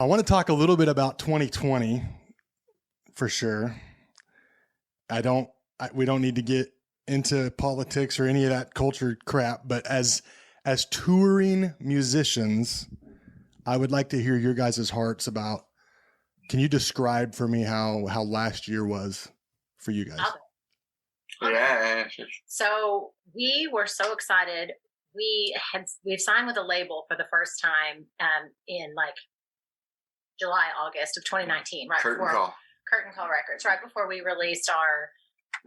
I want to talk a little bit about 2020 for sure. We don't need to get into politics or any of that culture crap, but as touring musicians, I would like to hear your guys' hearts about, can you describe for me how last year was for you guys? Yeah. So we were so excited. We've signed with a label for the first time in like July, August of 2019, right Curtain before Call. Curtain Call Records, right before we released our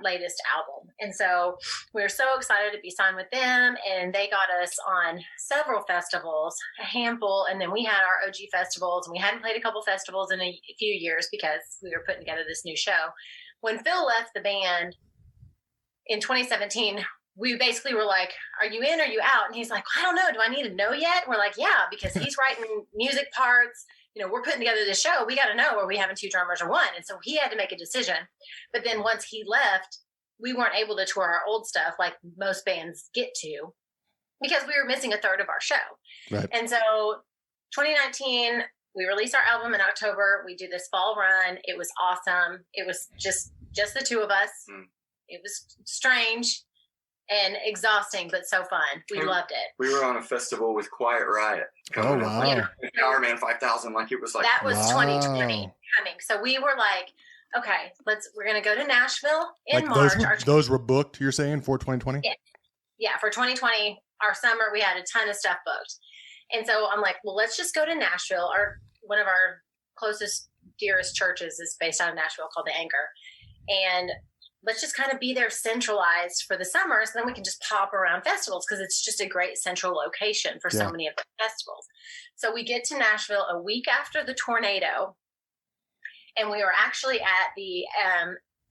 latest album. And so we were so excited to be signed with them, and they got us on several festivals, a handful, and then we had our OG festivals, and we hadn't played a couple festivals in a few years because we were putting together this new show. When Phil left the band in 2017, we basically were like, are you in or are you out? And he's like, I don't know. Do I need to know yet? And we're like, yeah, because he's writing music parts. You know, we're putting together this show. We got to know, are we having two drummers or one? And so he had to make a decision. But then once he left, we weren't able to tour our old stuff like most bands get to because we were missing a third of our show. Right. And so 2019, we released our album in October. We do this fall run. It was awesome. It was just the two of us. It was strange and exhausting, but so fun. We loved it. We were on a festival with Quiet Riot. Oh, wow. Yeah. Power Man 5000, like it was like... That was 2020 coming. So we were like, okay, we're going to go to Nashville in March. Those were booked, you're saying, for 2020? Yeah, for 2020, our summer, we had a ton of stuff booked. And so I'm like, well, let's just go to Nashville. One of our closest, dearest churches is based out of Nashville called The Anchor. And let's just kind of be there centralized for the summer, so then we can just pop around festivals because it's just a great central location for so many of the festivals. So we get to Nashville a week after the tornado, and we were actually at the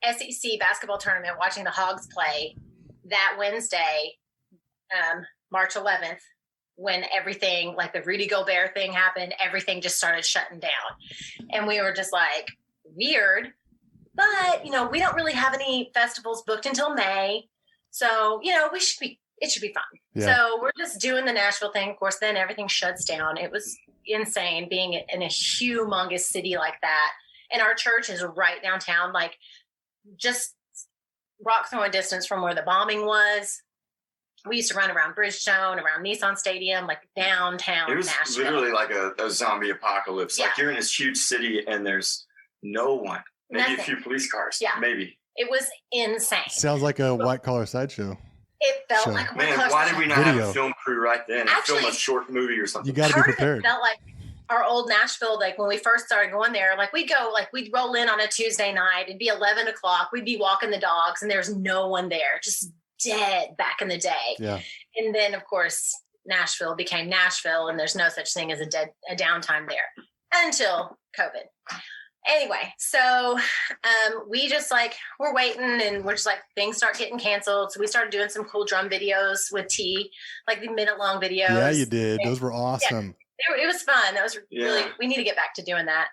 SEC basketball tournament watching the Hogs play that Wednesday, March 11th, when everything, like the Rudy Gobert thing happened, everything just started shutting down. And we were just like, weird. But, we don't really have any festivals booked until May. So, it should be fun. Yeah. So we're just doing the Nashville thing. Of course, then everything shuts down. It was insane being in a humongous city like that. And our church is right downtown, like just rock throwing distance from where the bombing was. We used to run around Bridgestone, around Nissan Stadium, like downtown Nashville. It was literally like a zombie apocalypse. Yeah. Like you're in this huge city and there's no one. Maybe a few police cars. Yeah. Maybe. It was insane. Sounds like a white-collar sideshow. It felt like a white-collar sideshow. Why did we not have a film crew right then? Actually, film a short movie or something. You got to be prepared. It felt like our old Nashville, like when we first started going there, like we'd roll in on a Tuesday night. It'd be 11 o'clock. We'd be walking the dogs and there's no one there. Just dead back in the day. Yeah. And then, of course, Nashville became Nashville and there's no such thing as a downtime there until COVID. Anyway, so we just we're waiting and we're just things start getting canceled. So we started doing some cool drum videos with T, like the minute-long videos. Yeah, you did. Those were awesome. Yeah, it was fun. That was really, we need to get back to doing that.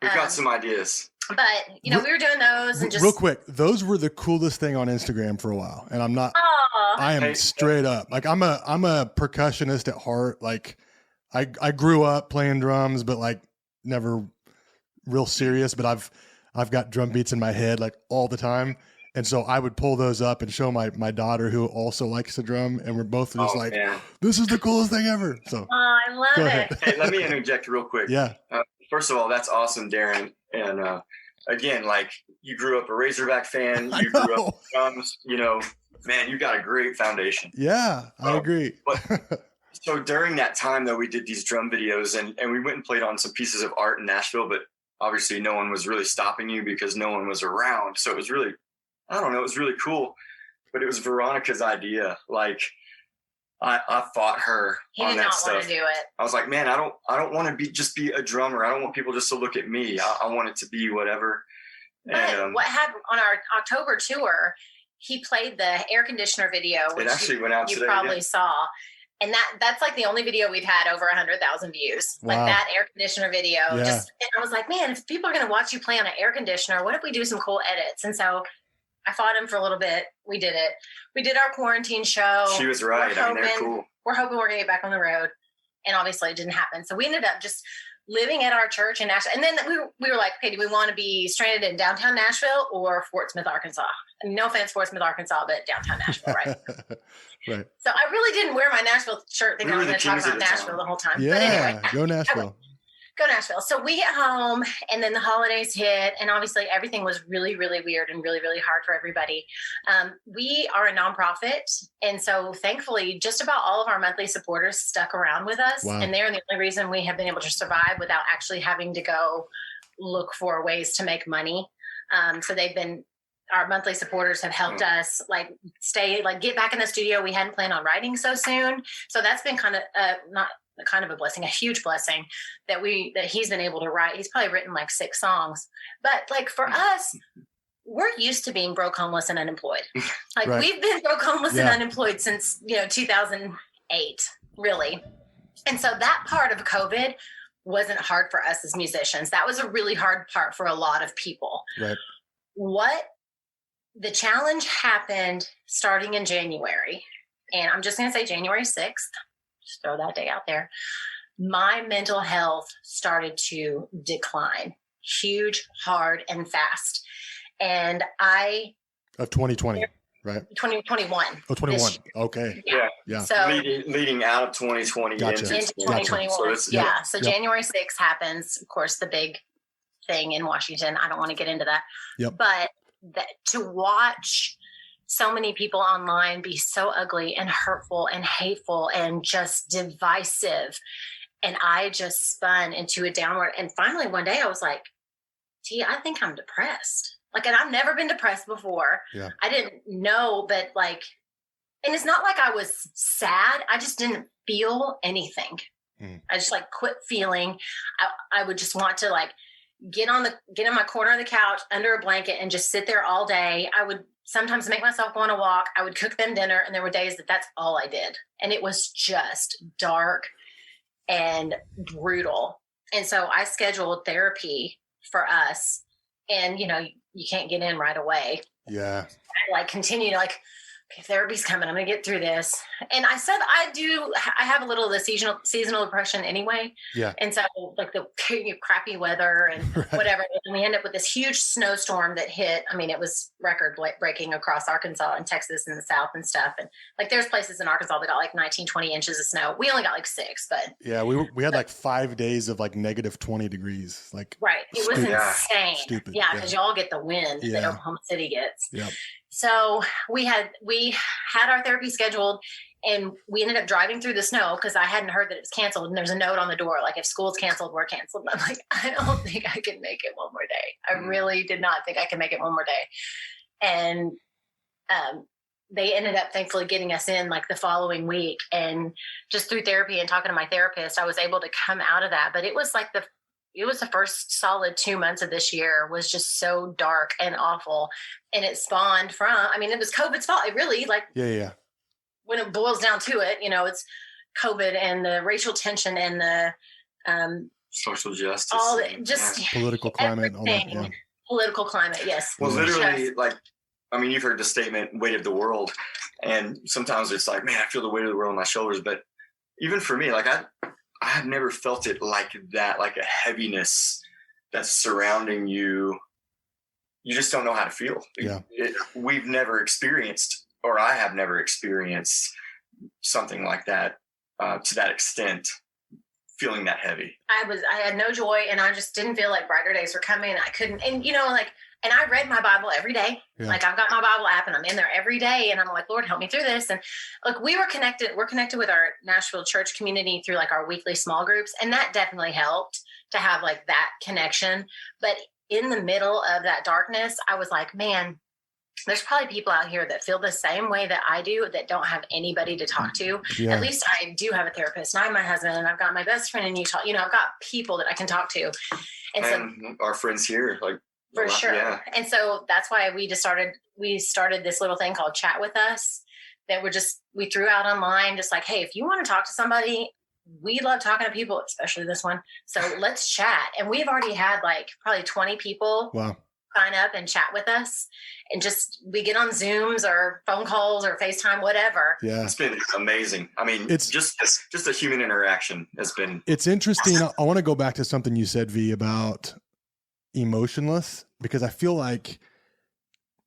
We've got some ideas. But, we were doing those and just... Real quick, those were the coolest thing on Instagram for a while. And I'm not... I am straight up. Like, I'm a percussionist at heart. Like, I grew up playing drums, but, never... real serious, but I've got drum beats in my head all the time, and so I would pull those up and show my daughter who also likes to drum, and we're both just this is the coolest thing ever. So I love it. Hey, let me interject real quick. Yeah. First of all, that's awesome, Darin, and again, you grew up a Razorback fan, you grew up with drums, man, you got a great foundation. Yeah, I agree. But so during that time though, we did these drum videos and we went and played on some pieces of art in Nashville, but obviously no one was really stopping you because no one was around. So it was really, I don't know, it was really cool, but it was Veronica's idea. I fought her on that stuff. He did not want to do it. I was like, man, I don't want to be a drummer. I don't want people just to look at me. I want it to be whatever. But what happened on our October tour, he played the air conditioner video, which it actually went out you today, probably saw. And that's the only video we've had over 100,000 views. Wow. Like that air conditioner video. Yeah. And I was like, man, if people are going to watch you play on an air conditioner, what if we do some cool edits? And so I fought him for a little bit. We did it. We did our quarantine show. She was right. They're cool. We're hoping we're going to get back on the road. And obviously it didn't happen. So we ended up just living at our church in Nashville. And then we were like, okay, do we want to be stranded in downtown Nashville or Fort Smith, Arkansas? I mean, no offense, Fort Smith, Arkansas, but downtown Nashville, right? Right. So I really didn't wear my Nashville shirt thinking I was going to talk about Nashville the whole time. Yeah, but anyway, go Nashville. Go Nashville. So we get home and then the holidays hit and obviously everything was really, really weird and really, really hard for everybody. We are a nonprofit. And so thankfully just about all of our monthly supporters stuck around with us. Wow. And they're the only reason we have been able to survive without actually having to go look for ways to make money. So our monthly supporters have helped us get back in the studio. We hadn't planned on writing so soon. So that's been kind of a blessing, a huge blessing that he's been able to write. He's probably written like 6 songs, but like for us, we're used to being broke, homeless, and unemployed. Like right. We've been broke, homeless, and unemployed since 2008, really. And so that part of COVID wasn't hard for us as musicians. That was a really hard part for a lot of people. Right. The challenge happened starting in January, and I'm just going to say January 6th. Just throw that day out there. My mental health started to decline, huge, hard, and fast. And of 2020, right? 2021. Oh, 21. Okay. Yeah. So leading out of 2020 Gotcha. into into 2021. Gotcha. So January 6th happens. Of course, the big thing in Washington. I don't want to get into that. Yep. But to watch so many people online be so ugly and hurtful and hateful and just divisive. And I just spun into a downward. And finally, one day I was like, T, I think I'm depressed. Like, and I've never been depressed before. Yeah. I didn't know, but like, and it's not like I was sad. I just didn't feel anything. I just like quit feeling. I would just want to like get in my corner of the couch under a blanket and just sit there all day. I would sometimes make myself go on a walk. I would cook them dinner. And there were days that's all I did. And it was just dark and brutal. And so I scheduled therapy for us. And, you can't get in right away. Yeah. I continue to okay, therapy's coming. I'm going to get through this. And I said, I have a little of the seasonal depression anyway. Yeah. And so the crappy weather and whatever. And we end up with this huge snowstorm that hit. I mean, it was record breaking across Arkansas and Texas and the South and stuff. And there's places in Arkansas that got 19, 20 inches of snow. We only got 6, but yeah, we had 5 days of negative 20 degrees. Right. It was insane. Stupid. Yeah. Cause y'all get the wind that Oklahoma City gets. Yep. So we had our therapy scheduled and we ended up driving through the snow because I hadn't heard that it was canceled. And there's a note on the door, if school's canceled, we're canceled. I'm like, I don't think I can make it one more day. I really did not think I could make it one more day. And they ended up thankfully getting us in the following week. And just through therapy and talking to my therapist, I was able to come out of that. But it was the first solid 2 months of this year was just so dark and awful. And it spawned from, it was COVID's fault. It really yeah. When it boils down to it, it's COVID and the racial tension and the social justice, all political climate, all that, yeah. Political climate. Yes. Well, literally, you've heard the statement "weight of the world," and sometimes it's man, I feel the weight of the world on my shoulders. But even for me, I have never felt it like that, like a heaviness that's surrounding you. You just don't know how to feel. Yeah. We've never experienced, or I have never experienced something like that to that extent, feeling that heavy. I had no joy and I just didn't feel like brighter days were coming. I couldn't, and and I read my Bible every day. Yeah. I've got my Bible app and I'm in there every day. And I'm like, Lord, help me through this. And we're connected with our Nashville church community through our weekly small groups. And that definitely helped to have that connection. But in the middle of that darkness, I was like, man, there's probably people out here that feel the same way that I do, that don't have anybody to talk to. Yeah. At least I do have a therapist and I have my husband and I've got my best friend in Utah. I've got people that I can talk to. And so our friends here, for sure. Yeah. And so that's why we started this little thing called Chat With Us that we threw out online, just hey, if you want to talk to somebody, we love talking to people, especially this one. So let's chat. And we've already had probably 20 people. Wow. sign up and chat with us, and we get on Zooms or phone calls or FaceTime, whatever. Yeah. It's been amazing. I mean, it's just a human interaction has been. It's interesting. I want to go back to something you said, V, about emotionless, because I feel like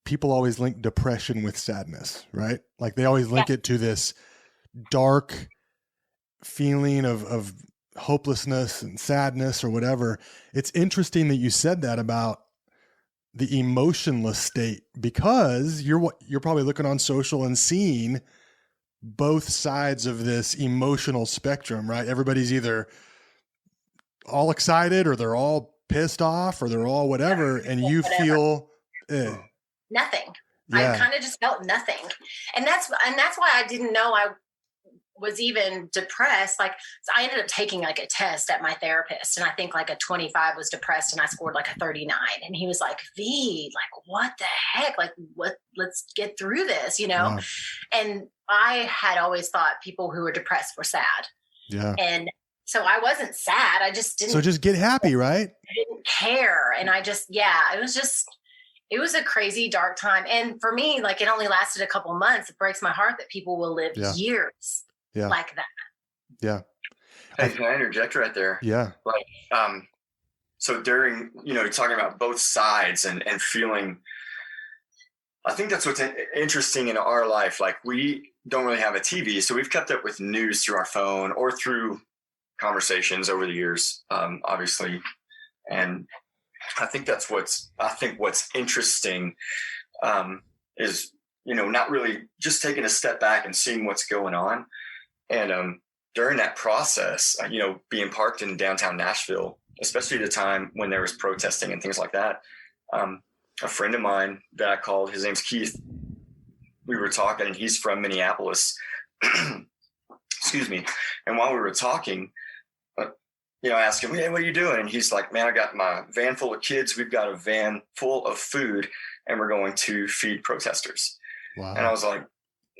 people always link depression with sadness, right? Like they always link it to this dark feeling of hopelessness and sadness or whatever. It's interesting that you said that about the emotionless state, because you're probably looking on social and seeing both sides of this emotional spectrum, right? Everybody's either all excited or they're all pissed off or they're all whatever. And you feel nothing. Yeah. I kind of just felt nothing. And that's why I didn't know I was even depressed. Like, so I ended up taking like a test at my therapist, and I think like a 25 was depressed, and I scored like a 39. And he was like, V, like, what the heck? Like, let's get through this, you know? Yeah. And I had always thought people who were depressed were sad. Yeah. And so I wasn't sad. I just didn't. So just get happy, right? I didn't care. And it was a crazy dark time. And for me, like, it only lasted a couple months. It breaks my heart that people will live years like that. Yeah. Hey, can I interject right there? Yeah. Like, so during, talking about both sides and feeling, I think that's what's interesting in our life. Like, we don't really have a TV, so we've kept up with news through our phone or through conversations over the years, obviously. And I think that's what's interesting, is, not really just taking a step back and seeing what's going on. And during that process, being parked in downtown Nashville, especially at the time when there was protesting and things like that, a friend of mine that I called, his name's Keith, we were talking, and he's from Minneapolis. Excuse me. And while we were talking, I asked him, hey, what are you doing? And he's like, man, I got my van full of kids. We've got a van full of food, and we're going to feed protesters. Wow. And I was like,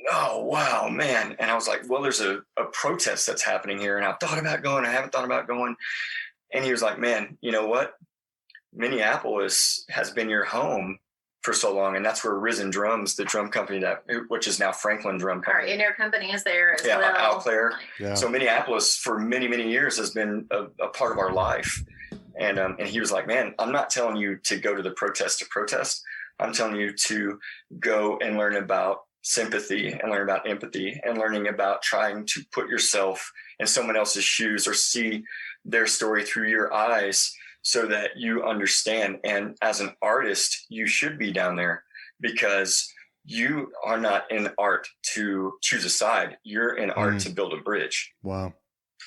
oh, wow, man. And I was like, well, there's a protest that's happening here, and I've thought about going. I haven't thought about going. And he was like, man, you know what? Minneapolis has been your home for so long, and that's where Risen Drums, the drum company which is now Franklin Drum Company. Our inner company is there as well. Out Claire. Yeah. So Minneapolis for many, many years has been a part of our life. And he was like, man, I'm not telling you to go to the protest to protest. I'm telling you to go and learn about sympathy and learn about empathy and learning about trying to put yourself in someone else's shoes or see their story through your eyes, so that you understand. And as an artist, you should be down there, because you are not in art to choose a side. You're in art to build a bridge. Wow.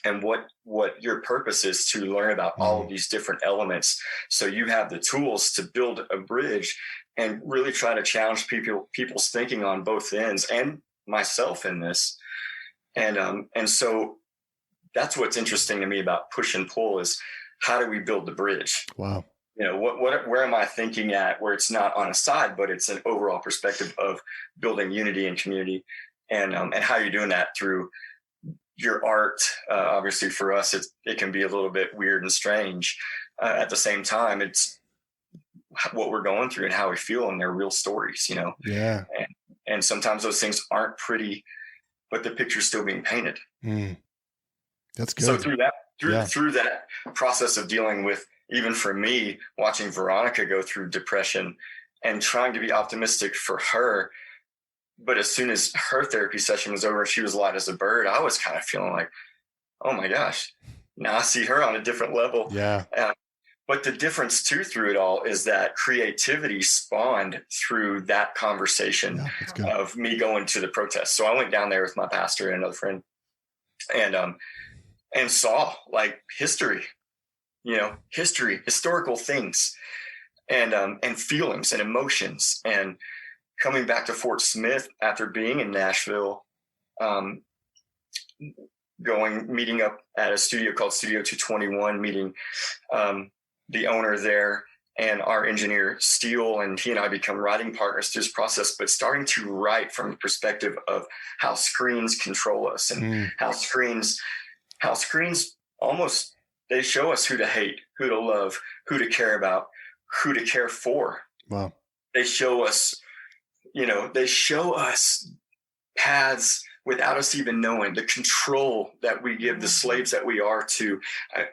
And what your purpose is to learn about all of these different elements, so you have the tools to build a bridge and really try to challenge people's thinking on both ends, and myself in this. And so that's what's interesting to me about push and pull, is how do we build the bridge? Wow. Where am I thinking at, where it's not on a side, but it's an overall perspective of building unity and community, and how you're doing that through your art. Obviously for us, it can be a little bit weird and strange. At the same time, it's what we're going through and how we feel, and they're real stories, Yeah. And sometimes those things aren't pretty, but the picture's still being painted. That's good. So through that process of dealing with, even for me, watching Veronica go through depression and trying to be optimistic for her, but as soon as her therapy session was over, she was light as a bird. I was kind of feeling like, oh my gosh, now I see her on a different level. Yeah. But the difference too through it all is that creativity spawned through that conversation of me going to the protest. So I went down there with my pastor and another friend, and saw like history, historical things, and feelings and emotions. And coming back to Fort Smith after being in Nashville, meeting up at a studio called Studio 221, meeting the owner there and our engineer Steele, and he and I become writing partners through this process, but starting to write from the perspective of how screens control us, and how screens almost, they show us who to hate, who to love, who to care about, who to care for. Wow. They show us, paths without us even knowing, the control that we give the slaves that we are to.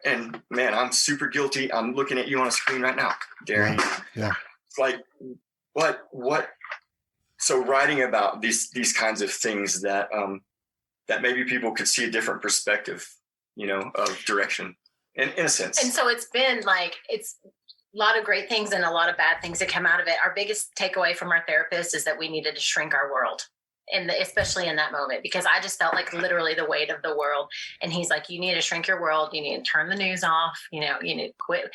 And man, I'm super guilty. I'm looking at you on a screen right now, Darin. Yeah. It's like, what? So writing about these kinds of things that maybe people could see a different perspective, of direction in a sense. And so it's been like, it's a lot of great things and a lot of bad things that come out of it. Our biggest takeaway from our therapist is that we needed to shrink our world. Especially in that moment, because I just felt like literally the weight of the world. And he's like, you need to shrink your world. You need to turn the news off. You need to quit.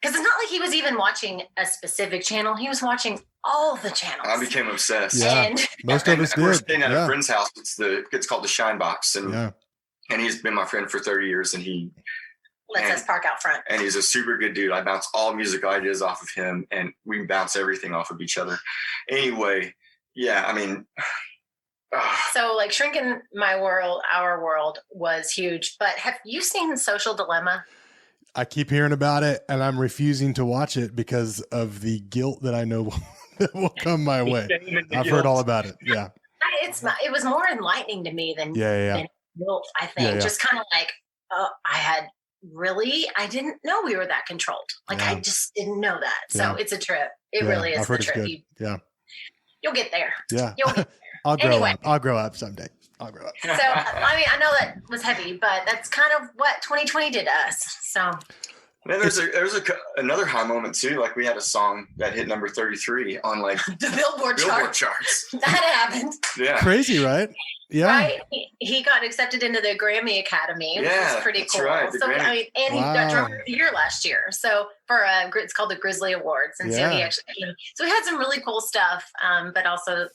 Because it's not like he was even watching a specific channel. He was watching all the channels. I became obsessed. Yeah, and most of us did. We're staying at a friend's house. It's called the Shine Box. And he's been my friend for 30 years. And he lets us park out front. And he's a super good dude. I bounce all music ideas off of him. And we bounce everything off of each other. Anyway, yeah, I mean... So like shrinking our world was huge. But have you seen Social Dilemma? I keep hearing about it and I'm refusing to watch it because of the guilt that I know that will come my way. I've heard all about it. Yeah. It was more enlightening to me than guilt, I think. Yeah. Just kind of like, I didn't know we were that controlled. Like I just didn't know that. So it's a trip. It really is a trip. You'll get there. Yeah. You'll get there. I'll grow up someday. I'll grow up. So, I mean, I know that was heavy, but that's kind of what 2020 did to us. So, then there's another high moment too. Like we had a song that hit number 33 on like the Billboard charts. That happened. Yeah. Crazy, right? Yeah. Right. He got accepted into the Grammy Academy, which was pretty cool. Right, so, I mean, and he got Drummer of the Year last year. So it's called the Grizzly Awards. And so he actually, so we had some really cool stuff. But also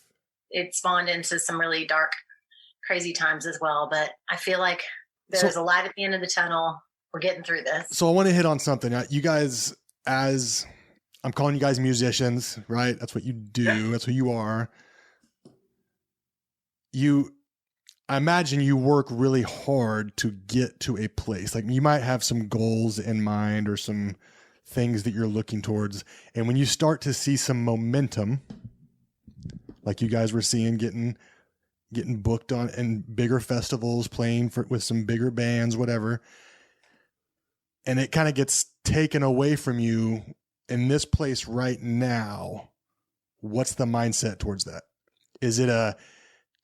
it spawned into some really dark, crazy times as well. But I feel like there's a light at the end of the tunnel. We're getting through this. So I want to hit on something. You guys, I'm calling you guys musicians, right? That's what you do. Yeah. That's who you are. I imagine you work really hard to get to a place. Like you might have some goals in mind or some things that you're looking towards. And when you start to see some momentum, like you guys were seeing, getting booked on in bigger festivals, playing with some bigger bands, whatever. And it kind of gets taken away from you in this place right now. What's the mindset towards that? Is it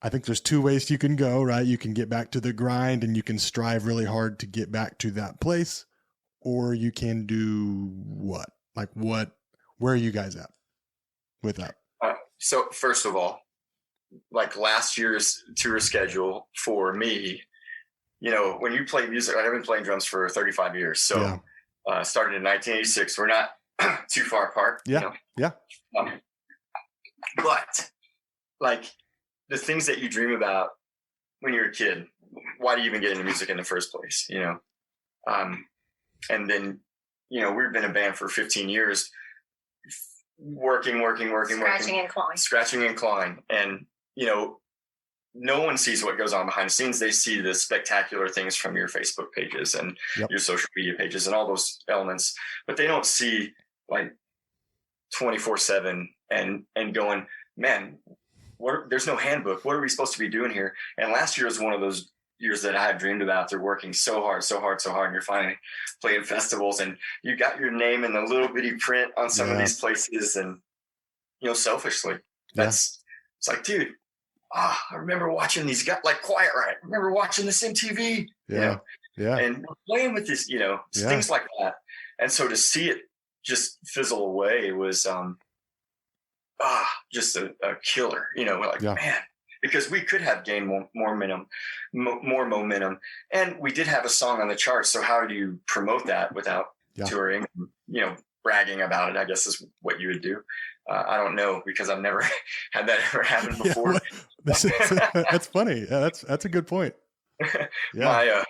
I think there's two ways you can go, right? You can get back to the grind and you can strive really hard to get back to that place, or you can do what? Like where are you guys at with that? So first of all, like last year's tour schedule for me, when you play music, I've been playing drums for 35 years. So started in 1986. We're not too far apart. Yeah. Yeah. But like the things that you dream about when you're a kid, why do you even get into music in the first place? And then, we've been a band for 15 years, working, scratching and clawing. And, no one sees what goes on behind the scenes. They see the spectacular things from your Facebook pages and your social media pages and all those elements, but they don't see like 24/7 and going, man, there's no handbook. What are we supposed to be doing here? And last year was one of those years that I had dreamed about. They're working so hard. And you're finally playing festivals and you got your name in the little bitty print on some of these places. And, selfishly, it's like, dude, I remember watching these guys like Quiet Riot. I remember watching this MTV, and playing with this, things like that. And so to see it just fizzle away was, just a killer, man, because we could have gained more momentum. And we did have a song on the charts. So how do you promote that without touring, bragging about it, I guess is what you would do. I don't know, because I've never had that ever happen before. That's funny. Yeah, that's a good point. Yeah.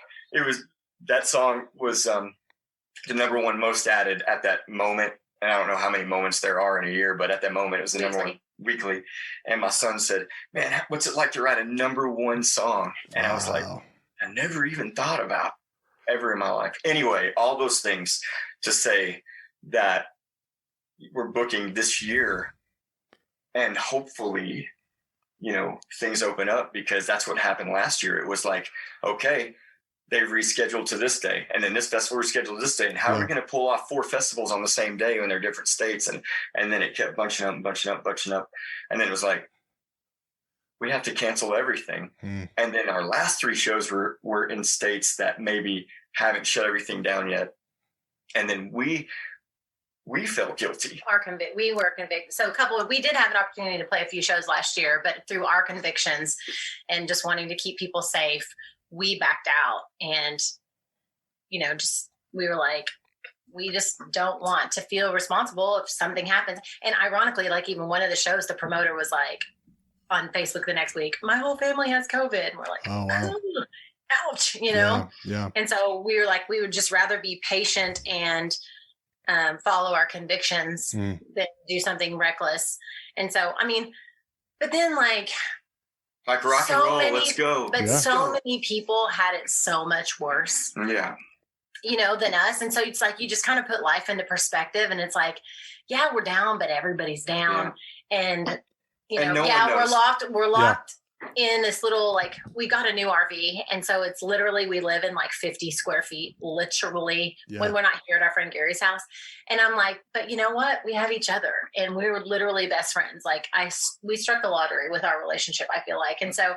That song was the number one most added at that moment. And I don't know how many moments there are in a year, but at that moment it was the number one weekly. And my son said, man, what's it like to write a number one song? And I was like, I never even thought about ever in my life. Anyway, all those things to say that, we're booking this year, and hopefully, things open up, because that's what happened last year. It was like, okay, they rescheduled to this day, and then this festival rescheduled to this day. And how are we going to pull off 4 festivals on the same day when they're different states? And then it kept bunching up. And then it was like, we have to cancel everything. And then our last 3 shows were in states that maybe haven't shut everything down yet. And then we felt guilty. We were convicted. So we did have an opportunity to play a few shows last year, but through our convictions and just wanting to keep people safe, we backed out. And, we were like, we just don't want to feel responsible if something happens. And ironically, like even one of the shows, the promoter was like on Facebook the next week, my whole family has COVID. And we're like, oh, wow. Ouch, Yeah. And so we were like, we would just rather be patient and follow our convictions than do something reckless. And so, but then like rock and roll, let's go. But so many people had it so much worse. Yeah. Than us. And so it's like, you just kind of put life into perspective, and it's like, yeah, we're down, but everybody's down. Yeah. And, we're locked in this little, like, we got a new RV. And so it's literally, we live in like 50 square feet, literally, when we're not here at our friend Gary's house. And I'm like, but you know what? We have each other, and we were literally best friends. Like we struck the lottery with our relationship, I feel like. And so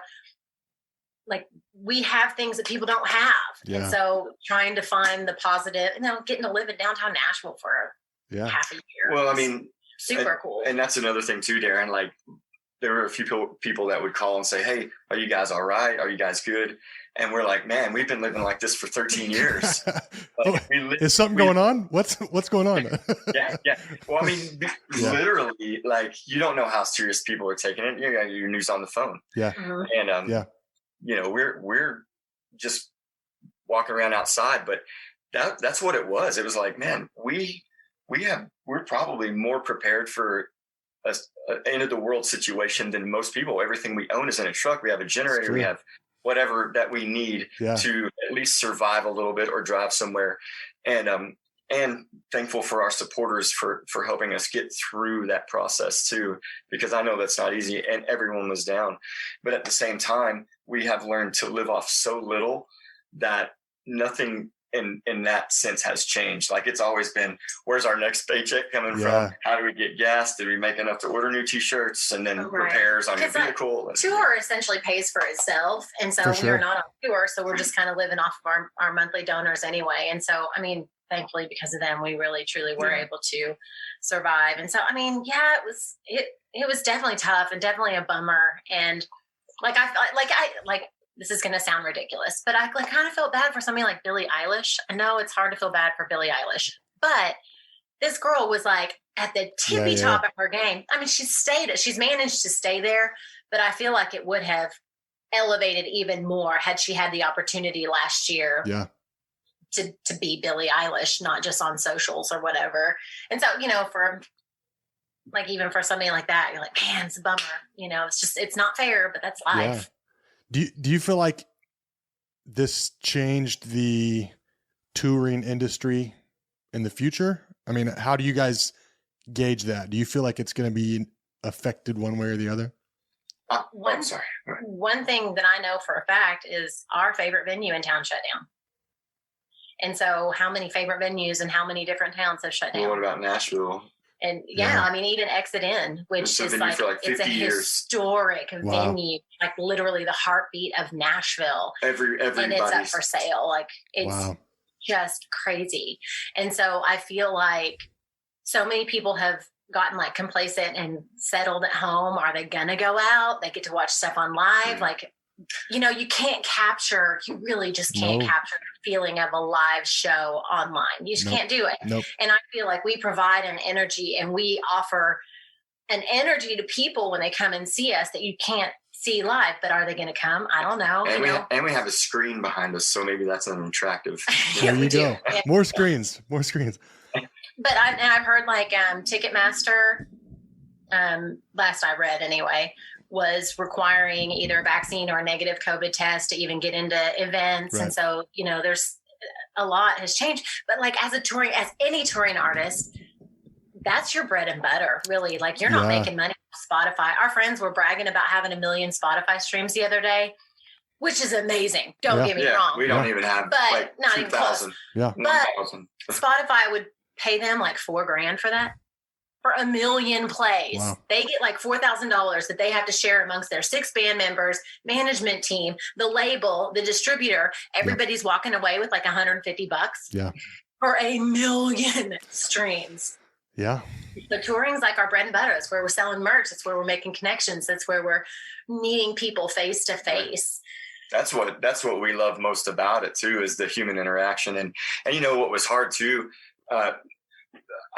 like we have things that people don't have. Yeah. And so trying to find the positive, getting to live in downtown Nashville for half a year. Well, super cool. And that's another thing too, Darin. Like, there were a few people that would call and say, hey, are you guys all right? Are you guys good? And we're like, man, we've been living like this for 13 years. Is something going on? What's going on? Yeah. Well, literally, like, you don't know how serious people are taking it. You got your news on the phone. Yeah. And, we're just walking around outside, but that's what it was. It was like, man, we're probably more prepared for a end of the world situation than most people. Everything we own is in a truck. We have a generator. We have whatever that we need to at least survive a little bit or drive somewhere. And thankful for our supporters for helping us get through that process too, because I know that's not easy, and everyone was down. But at the same time, we have learned to live off so little that nothing in that sense has changed. Like, it's always been, where's our next paycheck coming from? How do we get gas? Did we make enough to order new t-shirts and then repairs on your vehicle? Tour essentially pays for itself. And so we're not on tour. So we're just kind of living off of our monthly donors anyway. And so, thankfully, because of them, we really, truly were able to survive. And so, it was definitely tough and definitely a bummer. And this is going to sound ridiculous, but I kind of felt bad for somebody like Billie Eilish. I know it's hard to feel bad for Billie Eilish, but this girl was like at the tippy top of her game. She's managed to stay there, but I feel like it would have elevated even more had she had the opportunity last year to be Billie Eilish, not just on socials or whatever. And so, even for somebody like that, you're like, man, it's a bummer. It's not fair, but that's life. Yeah. Do you feel like this changed the touring industry in the future? How do you guys gauge that? Do you feel like it's going to be affected one way or the other? One thing that I know for a fact is our favorite venue in town shut down. And so how many favorite venues and how many different towns have shut down? What about Nashville? And even Exit In, which is like it's a historic venue, like literally the heartbeat of Nashville. And it's up for sale. Like, it's just crazy. And so I feel like so many people have gotten like complacent and settled at home. Are they gonna go out? They get to watch stuff on live. Like, you really just can't capture the feeling of a live show online. You just can't do it. Nope. And I feel like we provide an energy and we offer an energy to people when they come and see us that you can't see live, but are they going to come? I don't know. And we have a screen behind us, so maybe that's an attractive. There you go. Yeah. More screens. But I've heard like Ticketmaster, last I read anyway, was requiring either a vaccine or a negative COVID test to even get into events. Right. And so, there's a lot has changed, but like as any touring artist, that's your bread and butter, really. Like you're not making money off Spotify. Our friends were bragging about having 1 million Spotify streams the other day, which is amazing. Don't get me wrong. We don't even have like not 2,000. even close. Yeah. But Spotify would pay them like $4,000 for that. For 1 million plays. Wow. They get like $4,000 that they have to share amongst their 6 band members, management team, the label, the distributor. Everybody's walking away with like $150 for 1 million streams. Yeah. The touring's like our bread and butter. It's where we're selling merch. It's where we're making connections. It's where we're meeting people face to face. That's what we love most about it too, is the human interaction. And you know what was hard too, I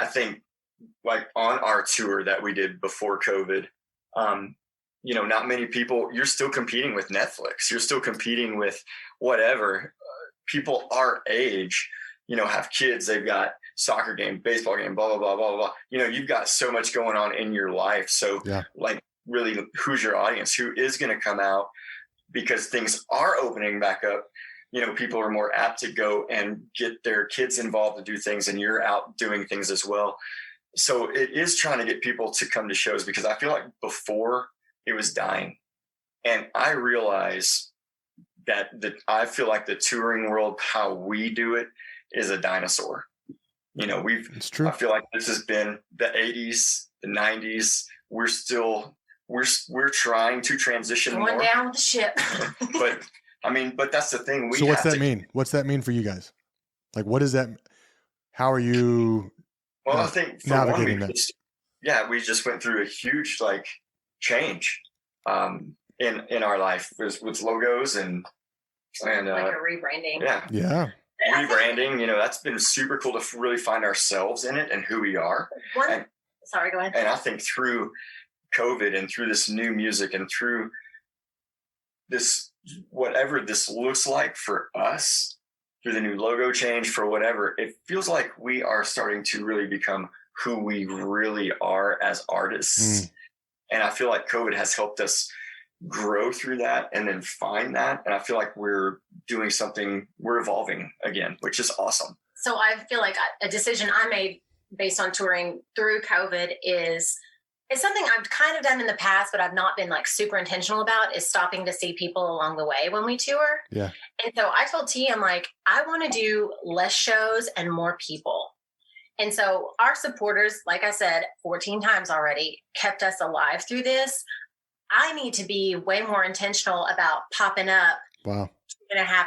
think, like on our tour that we did before COVID, you know, not many people, you're still competing with Netflix. You're still competing with whatever. People our age, you know, have kids, they've got soccer game, baseball game, blah, blah, blah, blah, blah. You know, you've got so much going on in your life. So like really, who's your audience? Who is going to come out? Because things are opening back up. You know, people are more apt to go and get their kids involved to do things, and you're out doing things as well. So it is trying to get people to come to shows, because I feel like before it was dying. And I realize that I feel like the touring world, how we do it, is a dinosaur. You know, it's true. I feel like this has been the 80s, the 90s. We're trying to transition going more. Down with the ship. but that's the thing. So what's that mean? What's that mean for you guys? Like, what is that? How are you? Well, I think for navigating that. We just went through a huge like change in our life with logos and like a rebranding. Yeah. Rebranding, you know, that's been super cool to really find ourselves in it and who we are. Sorry, go ahead. And I think through COVID and through this new music and through this, whatever this looks like for us, through the new logo change, for whatever, it feels like we are starting to really become who we really are as artists. And I feel like COVID has helped us grow through that and then find that. And I feel like we're doing something, we're evolving again, which is awesome. So I feel like a decision I made based on touring through COVID is something I've kind of done in the past, but I've not been like super intentional about, is stopping to see people along the way when we tour. Yeah. And so I told T, I'm like, I want to do less shows and more people. And so our supporters, like I said, 14 times already, kept us alive through this. I need to be way more intentional about popping up 2.5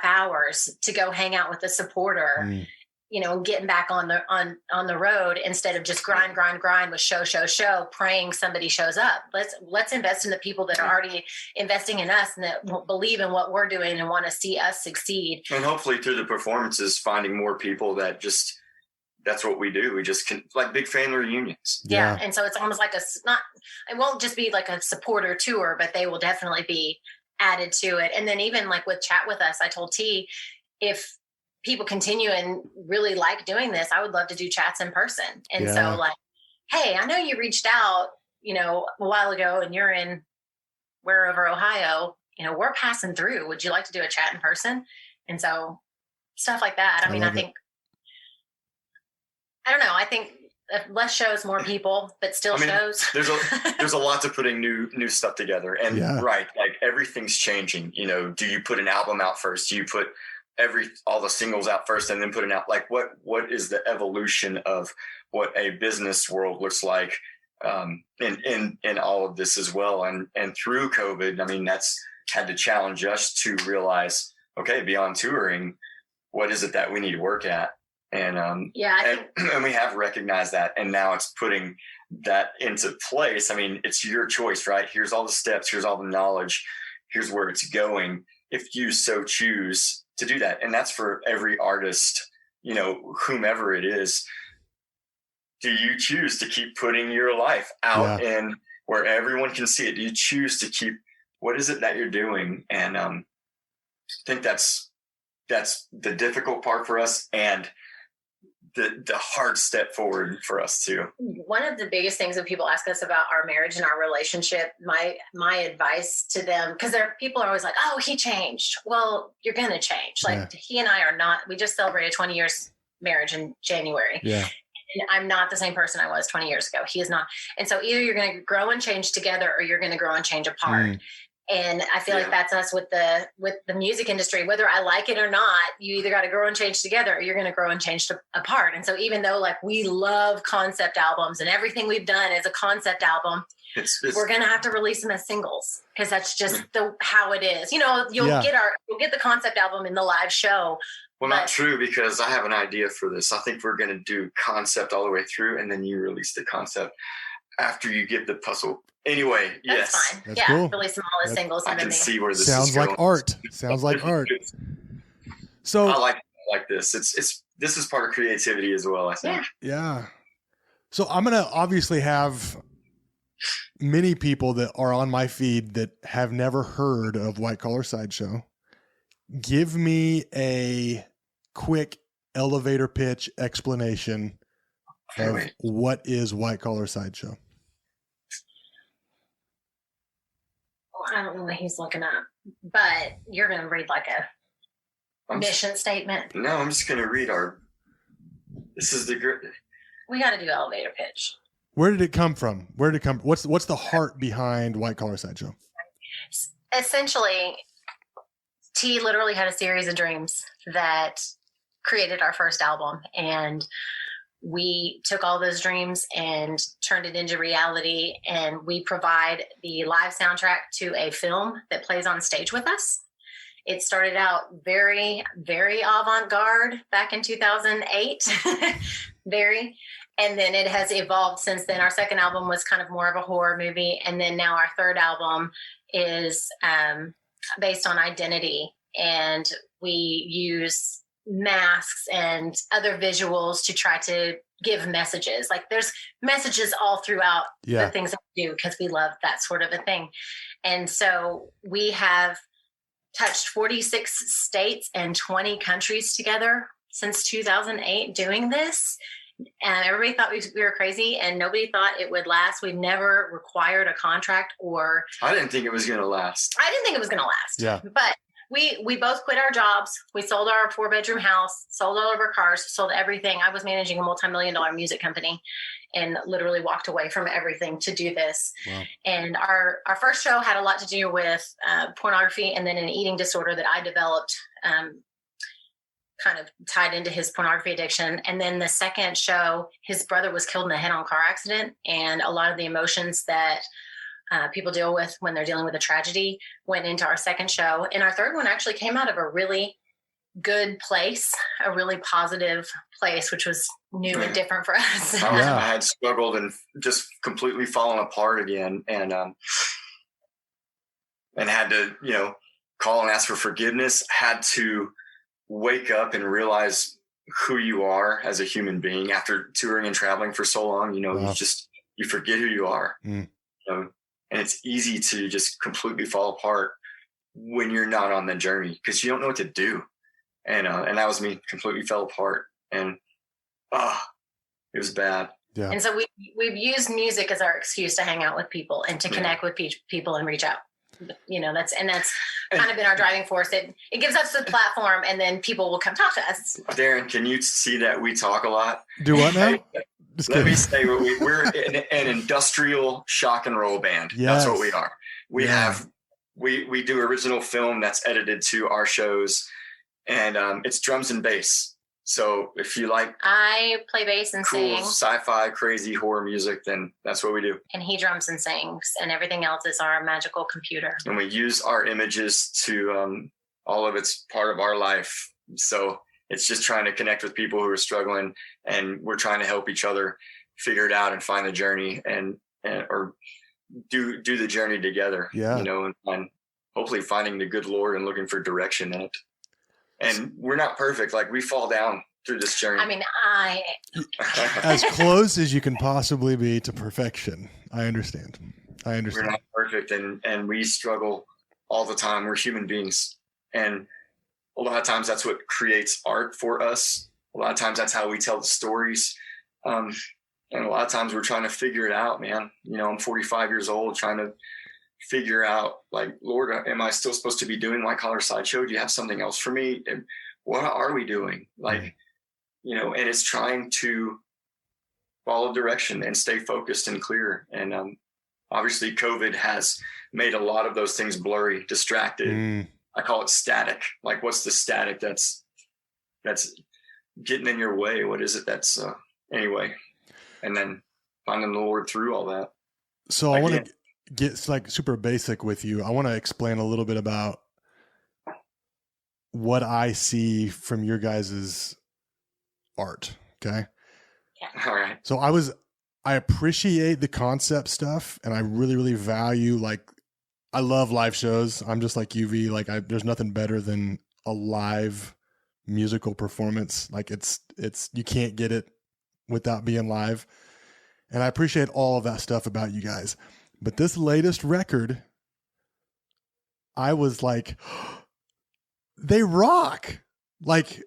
hours to go hang out with a supporter, you know, getting back on the road instead of just grind with show, praying somebody shows up. Let's invest in the people that are already investing in us and that believe in what we're doing and want to see us succeed. And hopefully through the performances, finding more people that just, that's what we do. We just can, like big family reunions. Yeah. And so it's almost like it won't just be like a supporter tour, but they will definitely be added to it. And then even like with Chat With Us, I told T, if people continue and really like doing this, I would love to do chats in person. And so like, hey, I know you reached out, you know, a while ago and you're in wherever, Ohio, you know, we're passing through. Would you like to do a chat in person? And so stuff like that. I mean, I think less shows, more people, but still shows. There's a lot to putting new stuff together. And like everything's changing. You know, do you put an album out first? Do you put all the singles out first and then put it out? Like what is the evolution of what a business world looks like in all of this as well? And through COVID, I mean, that's had to challenge us to realize, okay, beyond touring, what is it that we need to work at? And and we have recognized that, and now it's putting that into place. I mean, it's your choice, right? Here's all the steps, here's all the knowledge, here's where it's going, if you so choose to do that. And that's for every artist, you know, whomever it is. Do you choose to keep putting your life out in where everyone can see it? Do you choose to keep, what is it that you're doing? And I think that's the difficult part for us, and the hard step forward for us too. One of the biggest things when people ask us about our marriage and our relationship, my advice to them, because people are always like, oh, he changed. Well, you're going to change. Like he and I are not, we just celebrated 20 years marriage in January. Yeah. And I'm not the same person I was 20 years ago. He is not. And so either you're going to grow and change together, or you're going to grow and change apart. And I feel like that's us with the music industry. Whether I like it or not, you either got to grow and change together, or you're going to grow and change apart. And so even though like we love concept albums and everything we've done is a concept album, we're going to have to release them as singles, because that's just how it is. You know, you'll get the concept album in the live show. Well, not true, because I have an idea for this. I think we're going to do concept all the way through, and then you release the concept after you get the puzzle. Anyway, that's fine. That's cool. Release them all as singles. I can see where this sounds is like going. art. Sounds like art. So I like this. This is part of creativity as well, I think. Yeah. So I'm gonna obviously have many people that are on my feed that have never heard of White Collar Sideshow. Give me a quick elevator pitch explanation of what is White Collar Sideshow. I don't know what he's looking up, but you're going to read like a mission statement. No, I'm just going to read this is the great. We got to do elevator pitch. Where did it come from? What's the heart behind White Collar Sideshow? Essentially, T literally had a series of dreams that created our first album, and we took all those dreams and turned it into reality, and we provide the live soundtrack to a film that plays on stage with us. It started out very, very avant-garde back in 2008, and then it has evolved since then. Our second album was kind of more of a horror movie, and then now our third album is based on identity, and we use masks and other visuals to try to give messages. Like there's messages all throughout the things that we do, because we love that sort of a thing. And so we have touched 46 states and 20 countries together since 2008 doing this. And everybody thought we were crazy, and nobody thought it would last. We've never required a contract, or I didn't think it was going to last. I didn't think it was going to last. Yeah. But we both quit our jobs. We sold our 4-bedroom house, sold all of our cars, sold everything. I was managing a multi-million-dollar music company and literally walked away from everything to do this. Wow. And our first show had a lot to do with pornography, and then an eating disorder that I developed kind of tied into his pornography addiction. And then the second show, his brother was killed in a head-on car accident, and a lot of the emotions that people deal with when they're dealing with a tragedy went into our second show. And our third one actually came out of a really good place, a really positive place, which was new and different for us. I had struggled and just completely fallen apart again, and had to, call and ask for forgiveness, had to wake up and realize who you are as a human being after touring and traveling for so long. You forget who you are. And it's easy to just completely fall apart when you're not on the journey, because you don't know what to do. And that was me, completely fell apart, and it was bad. Yeah. And so we've used music as our excuse to hang out with people and to connect with people and reach out. That's kind of been our driving force. It gives us a platform, and then people will come talk to us. Darin, can you see that we talk a lot? Do what now? Let me say, we're an industrial shock and roll band. Yes. That's what we are. We do original film that's edited to our shows, and it's drums and bass. So if you like, I play bass and sing sci-fi, crazy horror music, then that's what we do. And he drums and sings, and everything else is our magical computer. And we use our images to all of it's part of our life. So it's just trying to connect with people who are struggling, and we're trying to help each other figure it out and find the journey or do the journey together. Yeah. And hopefully finding the good Lord and looking for direction in it. And we're not perfect. Like, we fall down through this journey. I mean, as close as you can possibly be to perfection. I understand. We're not perfect, and we struggle all the time. We're human beings. And a lot of times that's what creates art for us. A lot of times that's how we tell the stories. And a lot of times we're trying to figure it out, man. I'm 45 years old trying to figure out, like, Lord, am I still supposed to be doing White Collar Sideshow? Do you have something else for me? And what are we doing? Like, and it's trying to follow direction and stay focused and clear. And obviously COVID has made a lot of those things blurry, distracted. I call it static. Like, what's the static that's getting in your way? What is it that's anyway? And then finding the Lord through all that. So I want to get like super basic with you. I want to explain a little bit about what I see from your guys's art. Okay. Yeah. All right. So I appreciate the concept stuff, and I really, really value, like, I love live shows. I'm just like UV. Like, there's nothing better than a live musical performance. Like, it's you can't get it without being live. And I appreciate all of that stuff about you guys. But this latest record, I was like, they rock. Like,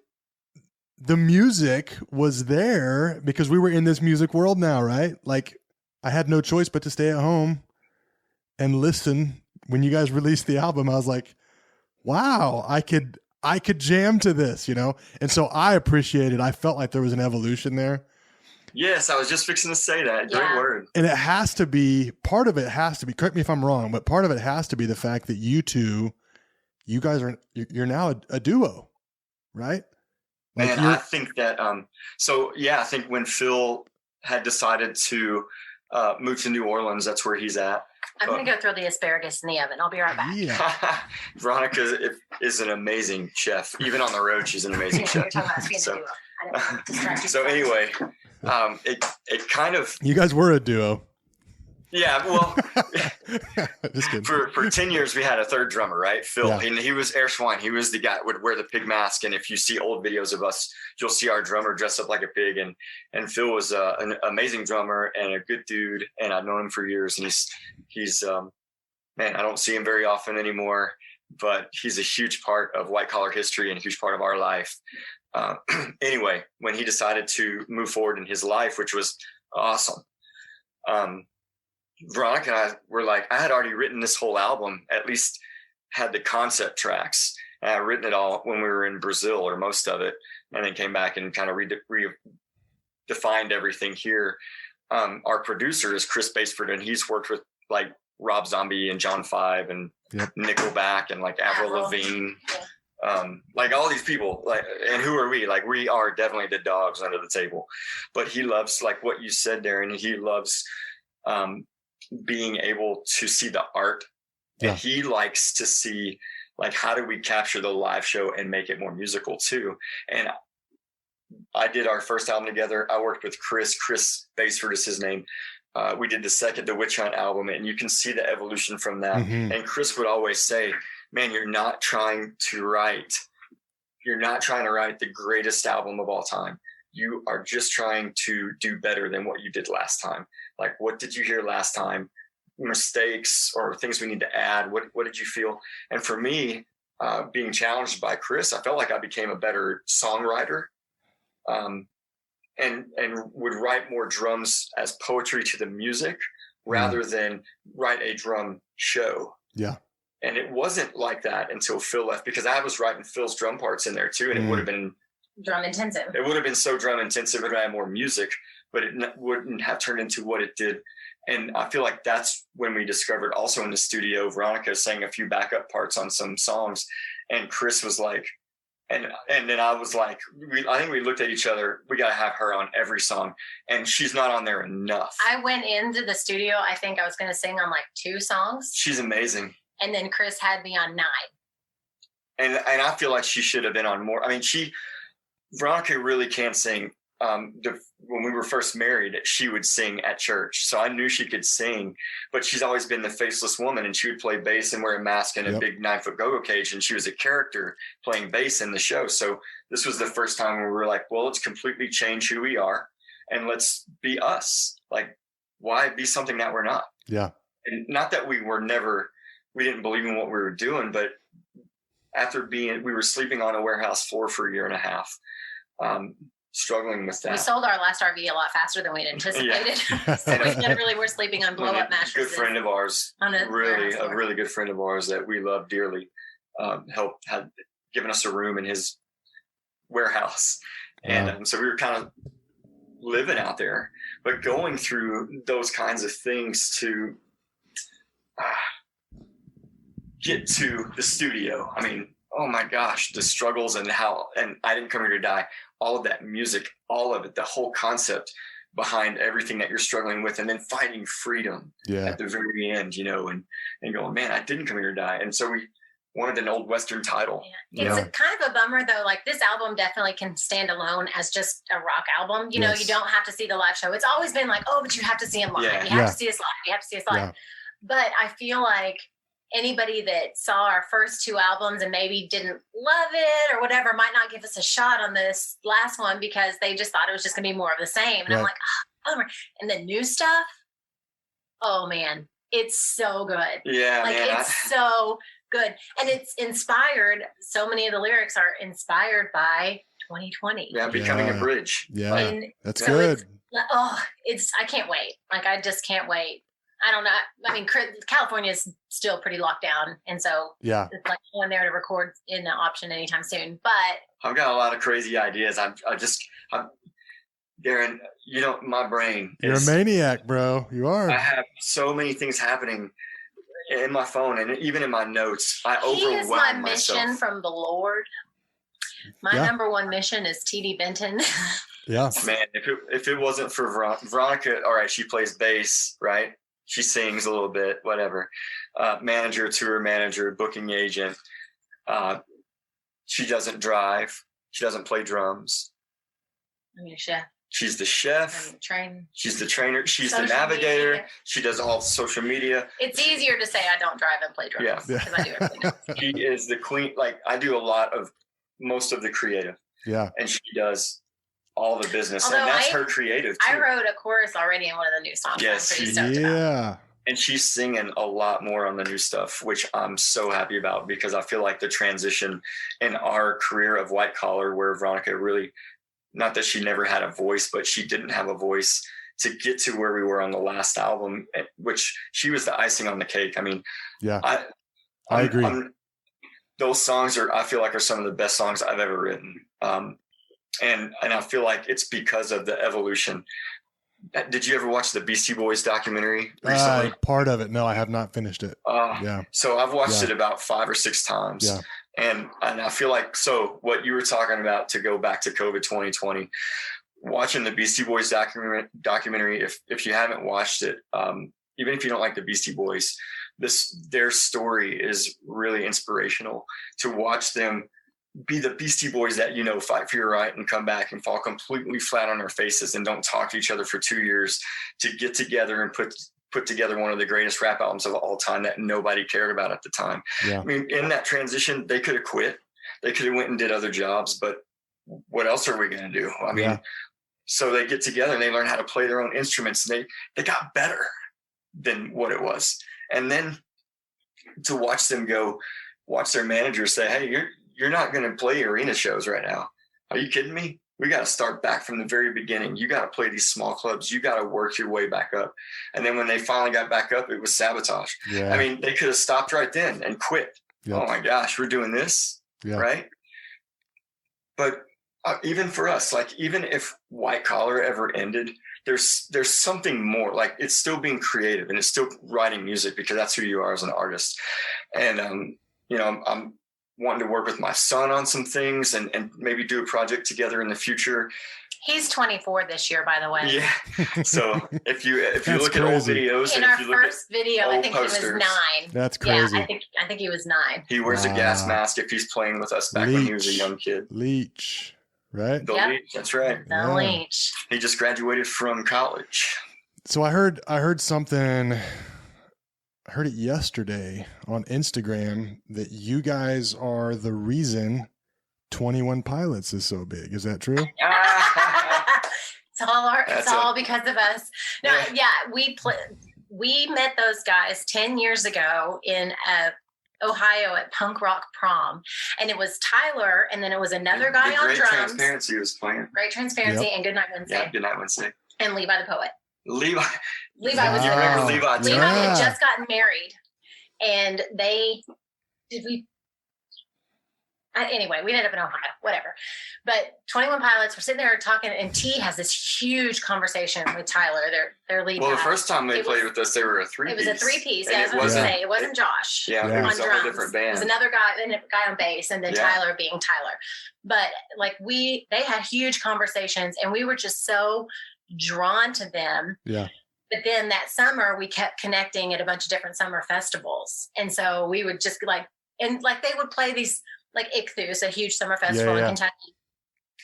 the music was there because we were in this music world now, right? Like, I had no choice but to stay at home and listen. When you guys released the album, I was like, wow, I could jam to this, you know? And so I appreciated, I felt like there was an evolution there. Yes, I was just fixing to say that. Yeah. Great word. And it has to be, part of it has to be, correct me if I'm wrong, but part of it has to be the fact that you guys you're now a duo, right? Like, and I think that, I think when Phil had decided to move to New Orleans, that's where he's at. I'm going to go throw the asparagus in the oven. I'll be right back. Yeah. Veronica is an amazing chef. Even on the road, she's an amazing chef. So anyway, it kind of, you guys were a duo. Yeah, well, just kidding. For 10 years, we had a third drummer, right? Phil, Yeah. and he was Air Swine. He was the guy that would wear the pig mask. And if you see old videos of us, you'll see our drummer dressed up like a pig. And Phil was an amazing drummer and a good dude. And I've known him for years. And he's man, I don't see him very often anymore, but he's a huge part of white collar history and a huge part of our life. Anyway, when he decided to move forward in his life, which was awesome, Veronica and I were like, I had already written this whole album, at least had the concept tracks. And I had written it all when we were in Brazil, or most of it, and then came back and kind of redefined everything here. Our producer is Chris Baseford, and he's worked with like Rob Zombie and John Five and Nickelback and like Avril Lavigne. Like all these people, like, and who are we? Like, we are definitely the dogs under the table. But he loves, like what you said, Darin, he loves being able to see the art. And he likes to see, like, how do we capture the live show and make it more musical too? And I did our first album together. I worked with Chris Baseford is his name. We did the Witch Hunt album, and you can see the evolution from that. Mm-hmm. And Chris would always say, man, you're not trying to write the greatest album of all time. You are just trying to do better than what you did last time. Like, what did you hear last time? Mistakes or things we need to add. What did you feel? And for me, being challenged by Chris, I felt like I became a better songwriter, and would write more drums as poetry to the music rather than write a drum show. Yeah. And it wasn't like that until Phil left, because I was writing Phil's drum parts in there too. And it would have been drum intensive. It would have been so drum intensive. It would have had more music, but it wouldn't have turned into what it did. And I feel like that's when we discovered, also in the studio, Veronica sang a few backup parts on some songs. And Chris was like, and then I was like, I think we looked at each other. We got to have her on every song, and she's not on there enough. I went into the studio. I think I was going to sing on like 2 songs. She's amazing. And then Chris had me on 9. And I feel like she should have been on more. I mean, Veronica really can sing. When we were first married, she would sing at church. So I knew she could sing, but she's always been the faceless woman, and she would play bass and wear a mask and a big 9-foot go-go cage. And she was a character playing bass in the show. So this was the first time we were like, well, let's completely change who we are and let's be us. Like, why be something that we're not? Yeah. And not that we didn't believe in what we were doing, but we were sleeping on a warehouse floor for 1.5 years. Struggling with that. We sold our last RV a lot faster than we'd anticipated. So we were sleeping on blow-up mattresses. A good friend of ours, a really good friend of ours that we love dearly, had given us a room in his warehouse. And so we were kind of living out there. but going through those kinds of things to get to the studio. I mean, oh my gosh, the struggles and I Didn't Come Here to Die, all of that music, all of it, the whole concept behind everything that you're struggling with, and then finding freedom at the very end, and going, man, I didn't come here to die. And so we wanted an old Western title. Yeah. It's kind of a bummer though. Like this album definitely can stand alone as just a rock album. You know, you don't have to see the live show. It's always been like, oh, but you have to see him live. You have to see us live. You have to see us live. Yeah. But I feel like anybody that saw our first two albums and maybe didn't love it or whatever might not give us a shot on this last one because they just thought it was just going to be more of the same. And I'm like, oh, and the new stuff, oh man, it's so good. Yeah, like man, it's so good. And it's inspired. So many of the lyrics are inspired by 2020. Yeah, becoming a bridge. Yeah, that's so good. I can't wait. Like, I just can't wait. I don't know. I mean, California is still pretty locked down. And so it's like going there to record in an option anytime soon. But I've got a lot of crazy ideas. I'm Darin, my brain You're a maniac, bro. You are. I have so many things happening in my phone and even in my notes. I overwhelm myself. He is my mission from the Lord. My number one mission is TD Benton. Yeah. Man, if it wasn't for Veronica, all right, she plays bass, right? She sings a little bit, whatever. Manager, tour manager, booking agent. She doesn't drive. She doesn't play drums. I'm your chef. She's the chef. She's the trainer. She's the navigator. Media. She does all social media. It's easier to say I don't drive and play drums because I do everything else. She is the queen. Like, I do a lot of most of the creative. Yeah. And she does all the business. Although and that's her creative too. I wrote a chorus already in one of the new songs. Yes. About. And she's singing a lot more on the new stuff, which I'm so happy about because I feel like the transition in our career of white collar, where Veronica really, not that she never had a voice, but she didn't have a voice to get to where we were on the last album, which she was the icing on the cake. I mean, I agree. Those songs I feel like are some of the best songs I've ever written. And I feel like it's because of the evolution. Did you ever watch the Beastie Boys documentary recently? Part of it. No, I have not finished it. So I've watched it about 5 or 6 times. Yeah. And I feel like, so what you were talking about, to go back to COVID 2020, watching the Beastie Boys documentary, if you haven't watched it, even if you don't like the Beastie Boys, their story is really inspirational to watch them be the Beastie Boys that, fight for your right and come back and fall completely flat on their faces and don't talk to each other for 2 years to get together and put together one of the greatest rap albums of all time that nobody cared about at the time. Yeah. I mean, in that transition, they could have quit. They could have went and did other jobs, but what else are we going to do? I mean, so they get together and they learn how to play their own instruments, and they got better than what it was. And then to watch them watch their manager say, hey, you're not going to play arena shows right now. Are you kidding me? We got to start back from the very beginning. You got to play these small clubs. You got to work your way back up. And then when they finally got back up, it was sabotage. Yeah. I mean, they could have stopped right then and quit. Yep. Oh my gosh, we're doing this. Yep. Right. But even for us, like, even if white collar ever ended, there's something more. Like, it's still being creative and it's still writing music because that's who you are as an artist. And, I'm wanting to work with my son on some things and maybe do a project together in the future. He's 24 this year, by the way. Yeah. So if you look at old videos, in our first video, I think posters, he was 9. That's crazy. Yeah, I think he was 9. He wears a gas mask if he's playing with us back when he was a young kid. Leech, right? The Leech, that's right. The Leech. He just graduated from college. So I heard something. I heard it yesterday on Instagram that you guys are the reason 21 Pilots is so big. Is that true? It's all because of us. No, we met those guys 10 years ago in Ohio at Punk Rock Prom, and it was Tyler, and then it was another guy on drums. Great Transparency was playing. Great Transparency and Goodnight Wednesday. Yeah, Goodnight Wednesday. And Levi the Poet. Levi was there. You remember Levi? Levi had just gotten married, and Anyway, we ended up in Ohio, whatever. But 21 Pilots, we're sitting there talking, and T has this huge conversation with Tyler, their lead. Well, the first time they played with us, they were a three-piece. It was a three-piece. Yeah, I was going to say, it wasn't Josh. Yeah, on it was drums. a different band. It was another guy, and a guy on bass, and then Tyler being Tyler. But like they had huge conversations, and we were just so drawn to them. Yeah. But then that summer, we kept connecting at a bunch of different summer festivals, and so we would just they would play these. Like Ichthus, a huge summer festival in Kentucky.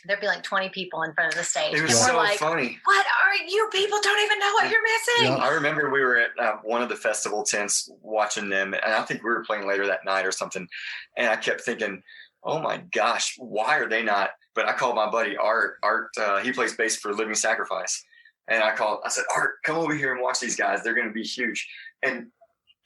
There'd be like 20 people in front of the stage. It was so funny. What are you people don't even know what you're missing? Yeah. I remember we were at one of the festival tents watching them, and I think we were playing later that night or something. And I kept thinking, oh my gosh, why are they not? But I called my buddy Art. Art, he plays bass for Living Sacrifice. And I said, Art, come over here and watch these guys. They're going to be huge. And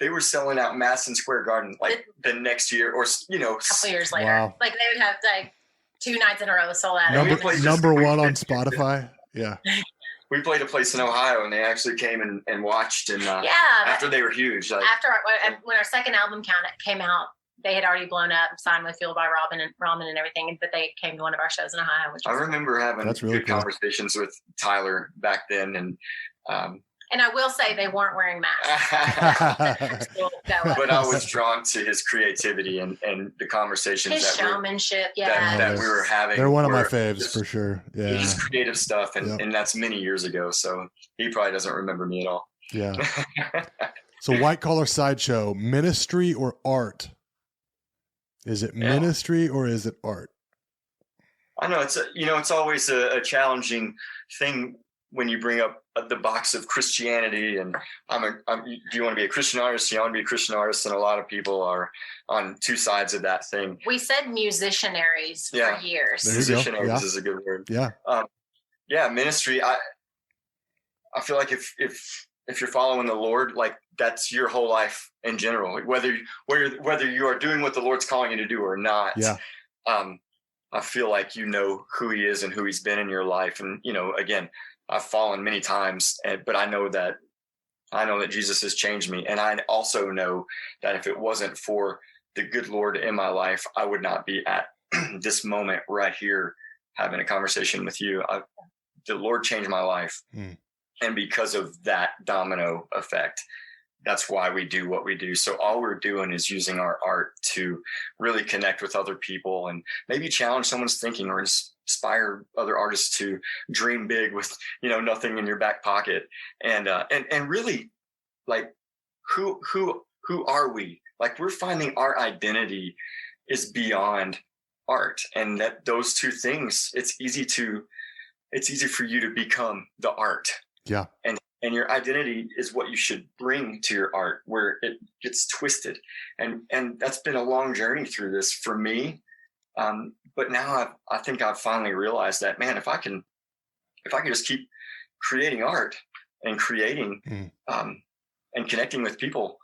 they were selling out Madison Square Garden like the next year, or a couple years later. Wow. Like they would have like 2 nights in a row sold out. Number one on Spotify. Yeah. We played a place in Ohio, and they actually came and watched. And after they were huge, when our second album came out, they had already blown up, signed with Fueled by Ramen and everything. But they came to one of our shows in Ohio. I remember having good conversations with Tyler back then, and I will say they weren't wearing masks. But I was drawn to his creativity and the conversations. His showmanship, that we were having. They're one of my faves for sure. Yeah. Just creative stuff. And that's many years ago. So he probably doesn't remember me at all. Yeah. So White Collar Sideshow, ministry or art? Is it ministry or is it art? I know it's always a challenging thing when you bring up the box of Christianity, and do you want to be a Christian artist? Do you want to be a Christian artist? And a lot of people are on two sides of that thing. We said musicianaries for years. Musicianaries is a good word. Yeah. Ministry. I feel like if you're following the Lord, like that's your whole life in general, whether you are doing what the Lord's calling you to do or not. Yeah. I feel like you know who he is and who he's been in your life. And, again, I've fallen many times, but I know that Jesus has changed me. And I also know that if it wasn't for the good Lord in my life, I would not be at this moment right here having a conversation with you. The Lord changed my life. And because of that domino effect, that's why we do what we do. So all we're doing is using our art to really connect with other people and maybe challenge someone's thinking or inspire other artists to dream big with, nothing in your back pocket. And really, like, who are we? Like, we're finding our identity is beyond art, and that those two things, it's easy for you to become the art. Yeah. And your identity is what you should bring to your art, where it gets twisted. And that's been a long journey through this for me. But now I think I've finally realized that, man, if I can just keep creating art and creating and connecting with people,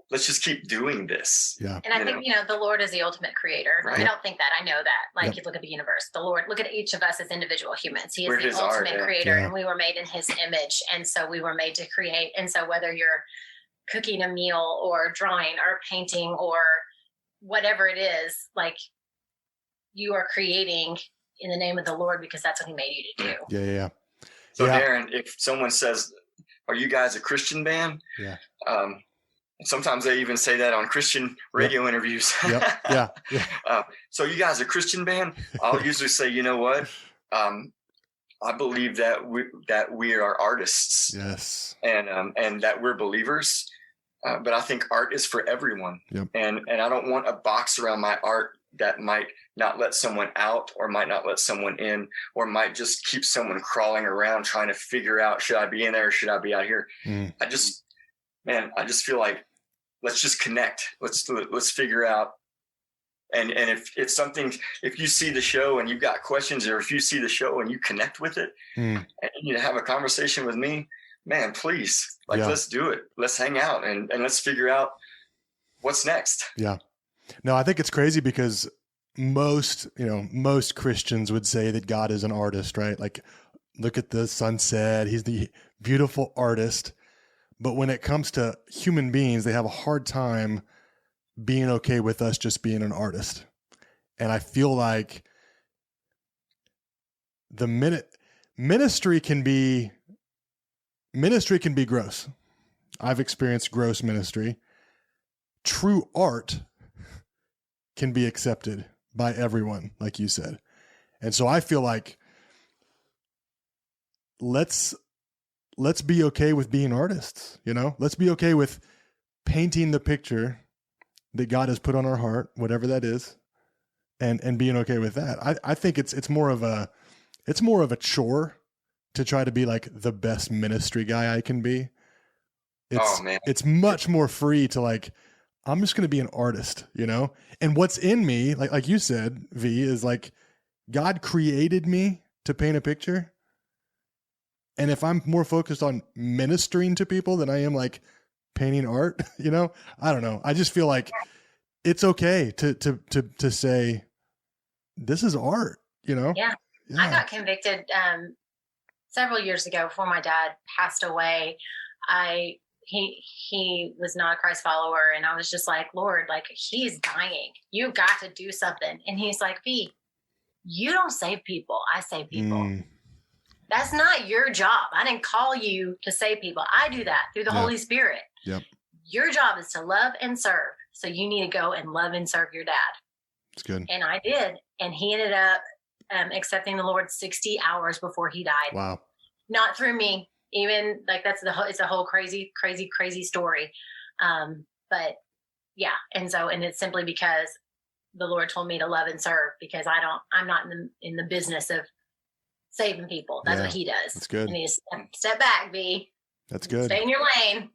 let's just keep doing this. Yeah. And I think, the Lord is the ultimate creator. Right. I don't think that. I know that. Like, you look at the universe, the Lord, look at each of us as individual humans. He is the ultimate creator, and we were made in his image. And so we were made to create. And so whether you're cooking a meal or drawing or painting or whatever it is, like, you are creating in the name of the Lord, because that's what he made you to do. Yeah. So Darin, if someone says, are you guys a Christian band? Yeah. Sometimes they even say that on Christian radio interviews. Yeah. So you guys a Christian band? I'll usually say, you know what? I believe that we are artists. Yes. And that we're believers. But I think art is for everyone. Yep. And I don't want a box around my art that might not let someone out or might not let someone in, or might just keep someone crawling around trying to figure out, should I be in there or should I be out here? I just feel like, let's just connect. Let's figure out. And if you see the show and you've got questions, or if you see the show and you connect with it and you have a conversation with me, man, please, let's do it. Let's hang out and let's figure out what's next. Yeah. No, I think it's crazy because most Christians would say that God is an artist, right? Like, look at the sunset. He's the beautiful artist. But when it comes to human beings, they have a hard time being okay with us just being an artist. And I feel like ministry can be gross. I've experienced gross ministry. True art can be accepted by everyone, like you said. And so I feel like let's be okay with being artists, you know? Let's be okay with painting the picture that God has put on our heart, whatever that is, and being okay with that. I think it's more of a chore to try to be like the best ministry guy I can be. It's much more free to like, I'm just going to be an artist, you know? And what's in me, like you said, V, is like God created me to paint a picture. And if I'm more focused on ministering to people than I am like painting art, you know, I don't know. I just feel like it's okay to say, this is art, you know? Yeah. I got convicted several years ago before my dad passed away. He was not a Christ follower, and I was just like, Lord, like, he's dying. You got to do something. And he's like, V, you don't save people. I save people. That's not your job. I didn't call you to save people. I do that through the Holy Spirit. Yep. Your job is to love and serve. So you need to go and love and serve your dad. It's good. And I did. And he ended up accepting the Lord 60 hours before he died. Wow. Not through me. Even like it's a whole crazy story. But yeah. And it's simply because the Lord told me to love and serve, because I'm not in the business of saving people. That's what he does. That's good. And you step back, V. That's good. Stay in your lane.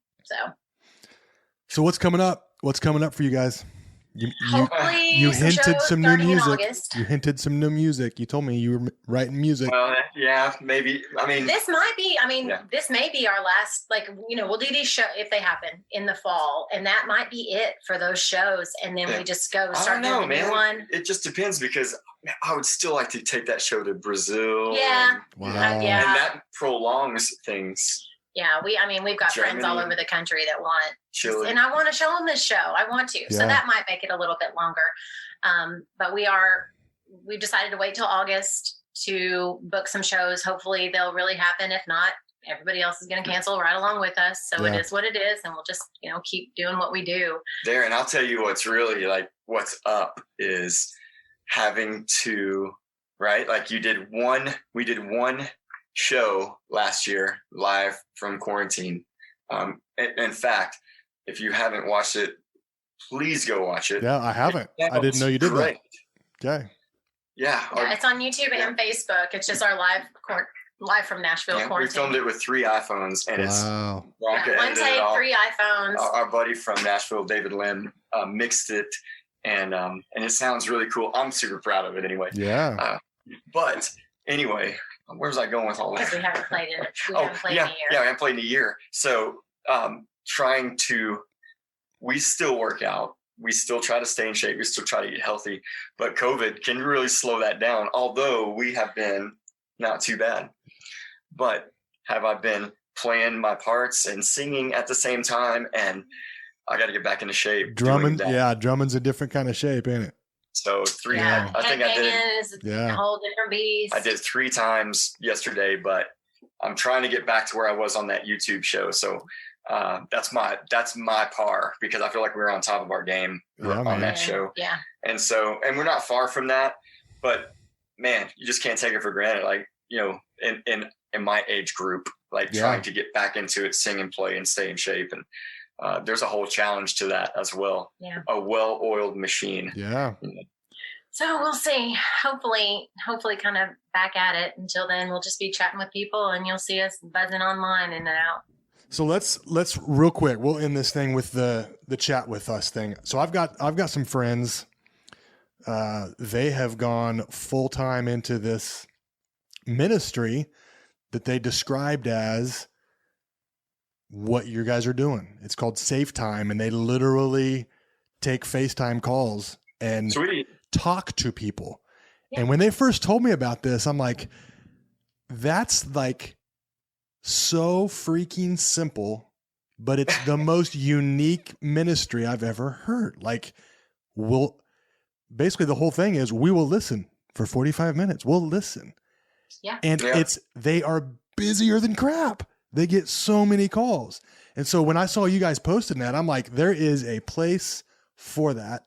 So what's coming up? What's coming up for you guys? Hopefully you hinted some new music. You hinted some new music. You told me you were writing music. Yeah, maybe. I mean, this may be our last, like, you know, we'll do these shows if they happen in the fall, and that might be it for those shows. And then we just go start doing a new one. It just depends, because I would still like to take that show to Brazil. Yeah. Wow. And that prolongs things. Yeah, we've got Germany, friends all over the country that want, Chile. And I want to show them this show. I want to, so that might make it a little bit longer. But we've decided to wait till August to book some shows. Hopefully they'll really happen. If not, everybody else is going to cancel right along with us. So it is what it is, and we'll just keep doing what we do. Darin, I'll tell you what's really what's up is having to, right? Like we did one show last year live from quarantine. In fact, if you haven't watched it, please go watch it. Yeah, I haven't. I didn't know you did that. Okay. Yeah. It's on YouTube and Facebook. It's just our live from Nashville quarantine. We filmed it with 3 iPhones, and it's one take, 3 iPhones. Our buddy from Nashville, David Lim, mixed it, and it sounds really cool. I'm super proud of it anyway. Yeah. But anyway, where was I going with all that? Because we haven't played it. We haven't played in a year. So we still work out. We still try to stay in shape. We still try to get healthy. But COVID can really slow that down, although we have been not too bad. But have I been playing my parts and singing at the same time? And I got to get back into shape. Drumming's a different kind of shape, ain't it? So I think I did. A whole different beast. I did 3 times yesterday, but I'm trying to get back to where I was on that YouTube show. So that's my par, because I feel like we're on top of our game on that show. Yeah. And we're not far from that, but man, you just can't take it for granted. Like, in my age group, trying to get back into it, sing and play and stay in shape. And there's a whole challenge to that as well. Yeah. A well-oiled machine. Yeah. So we'll see. Hopefully kind of back at it. Until then, we'll just be chatting with people, and you'll see us buzzing online in and out. So let's real quick, we'll end this thing with the chat with us thing. So I've got some friends. They have gone full time into this ministry that they described as what you guys are doing. It's called Safe Time, and they literally take FaceTime calls and talk to people. Yeah. And when they first told me about this, I'm like, that's like so freaking simple, but it's the most unique ministry I've ever heard. Like, basically the whole thing is we will listen for 45 minutes. We'll listen. Yeah. And they are busier than crap. They get so many calls. And so when I saw you guys posting that, I'm like, there is a place for that.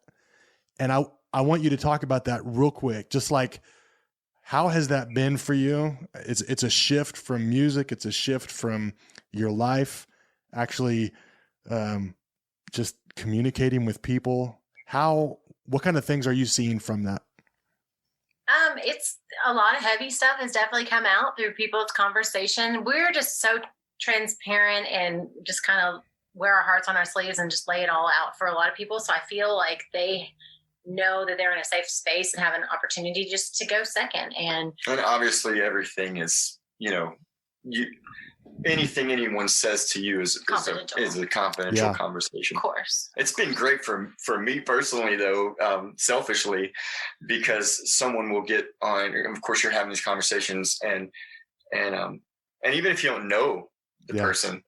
And I want you to talk about that real quick. Just like, how has that been for you? It's a shift from music. It's a shift from your life, actually, just communicating with people. What kind of things are you seeing from that? It's a lot of heavy stuff has definitely come out through people's conversation. We're just so transparent and just kind of wear our hearts on our sleeves and just lay it all out for a lot of people. So I feel like they know that they're in a safe space and have an opportunity just to go second. And obviously everything is, anything anyone says to you is a confidential conversation. Of course. It's been great for me personally, though, selfishly, because someone will get on. Of course, you're having these conversations, and even if you don't know the person,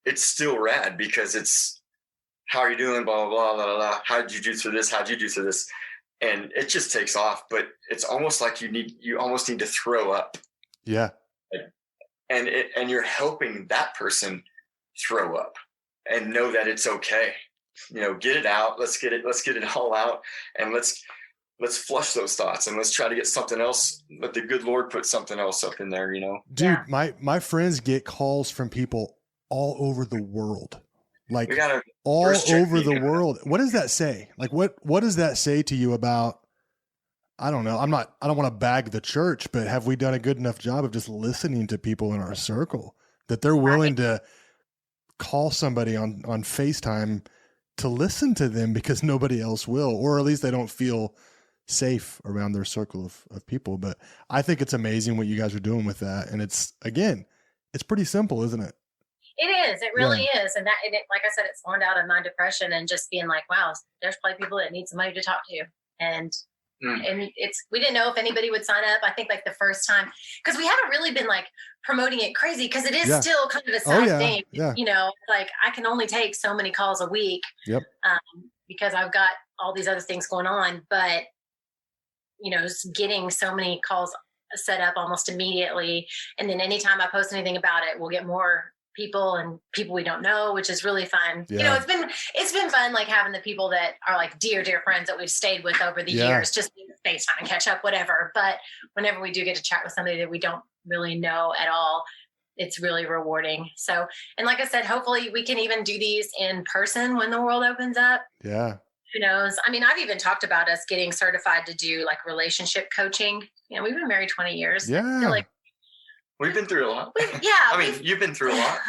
it's still rad because it's, how are you doing? Blah blah blah blah blah. How did you do through this? How did you do through this? And it just takes off. But it's almost like you almost need to throw up. Yeah. And you're helping that person throw up and know that it's okay. Get it out. Let's get it all out, and let's flush those thoughts, and let's try to get something else. Let the good Lord put something else up in there. Dude, my friends get calls from people all over the world, like all over the world. What does that say? Like, what does that say to you about? I don't know. I don't want to bag the church, but have we done a good enough job of just listening to people in our circle that they're willing to call somebody on FaceTime to listen to them because nobody else will, or at least they don't feel safe around their circle of people. But I think it's amazing what you guys are doing with that. And it's pretty simple, isn't it? It is. It really is. And like I said, it spawned out of my depression and just being like, wow, there's probably people that need somebody to talk to. And we didn't know if anybody would sign up. I think like the first time, because we haven't really been like promoting it crazy, because it is still kind of a side thing. Yeah. Like I can only take so many calls a week. Yep. Because I've got all these other things going on, but just getting so many calls set up almost immediately. And then anytime I post anything about it, we'll get more people and people we don't know, which is really fun. Yeah. It's been fun, like having the people that are like dear friends that we've stayed with over the years, just FaceTime and catch up, whatever. But whenever we do get to chat with somebody that we don't really know at all, it's really rewarding. So, and like I said, hopefully we can even do these in person when the world opens up. Yeah. Who knows? I mean, I've even talked about us getting certified to do like relationship coaching. We've been married 20 years. Yeah. I feel like we've been through a lot. You've been through a lot.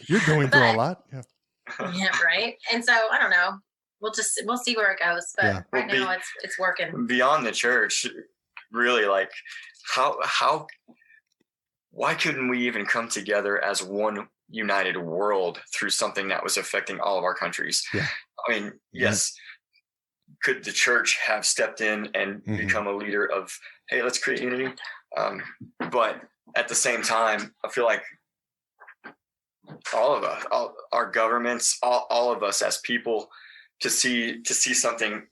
You're going through a lot. Yeah. Yeah. Right. And so I don't know. We'll see where it goes. But right now it's working. Beyond the church, really, like why couldn't we even come together as one united world through something that was affecting all of our countries? Yeah. I mean, yes. Could the church have stepped in and become a leader of, hey, let's create unity? But at the same time, I feel like all of us, all our governments, all of us as people, to see something,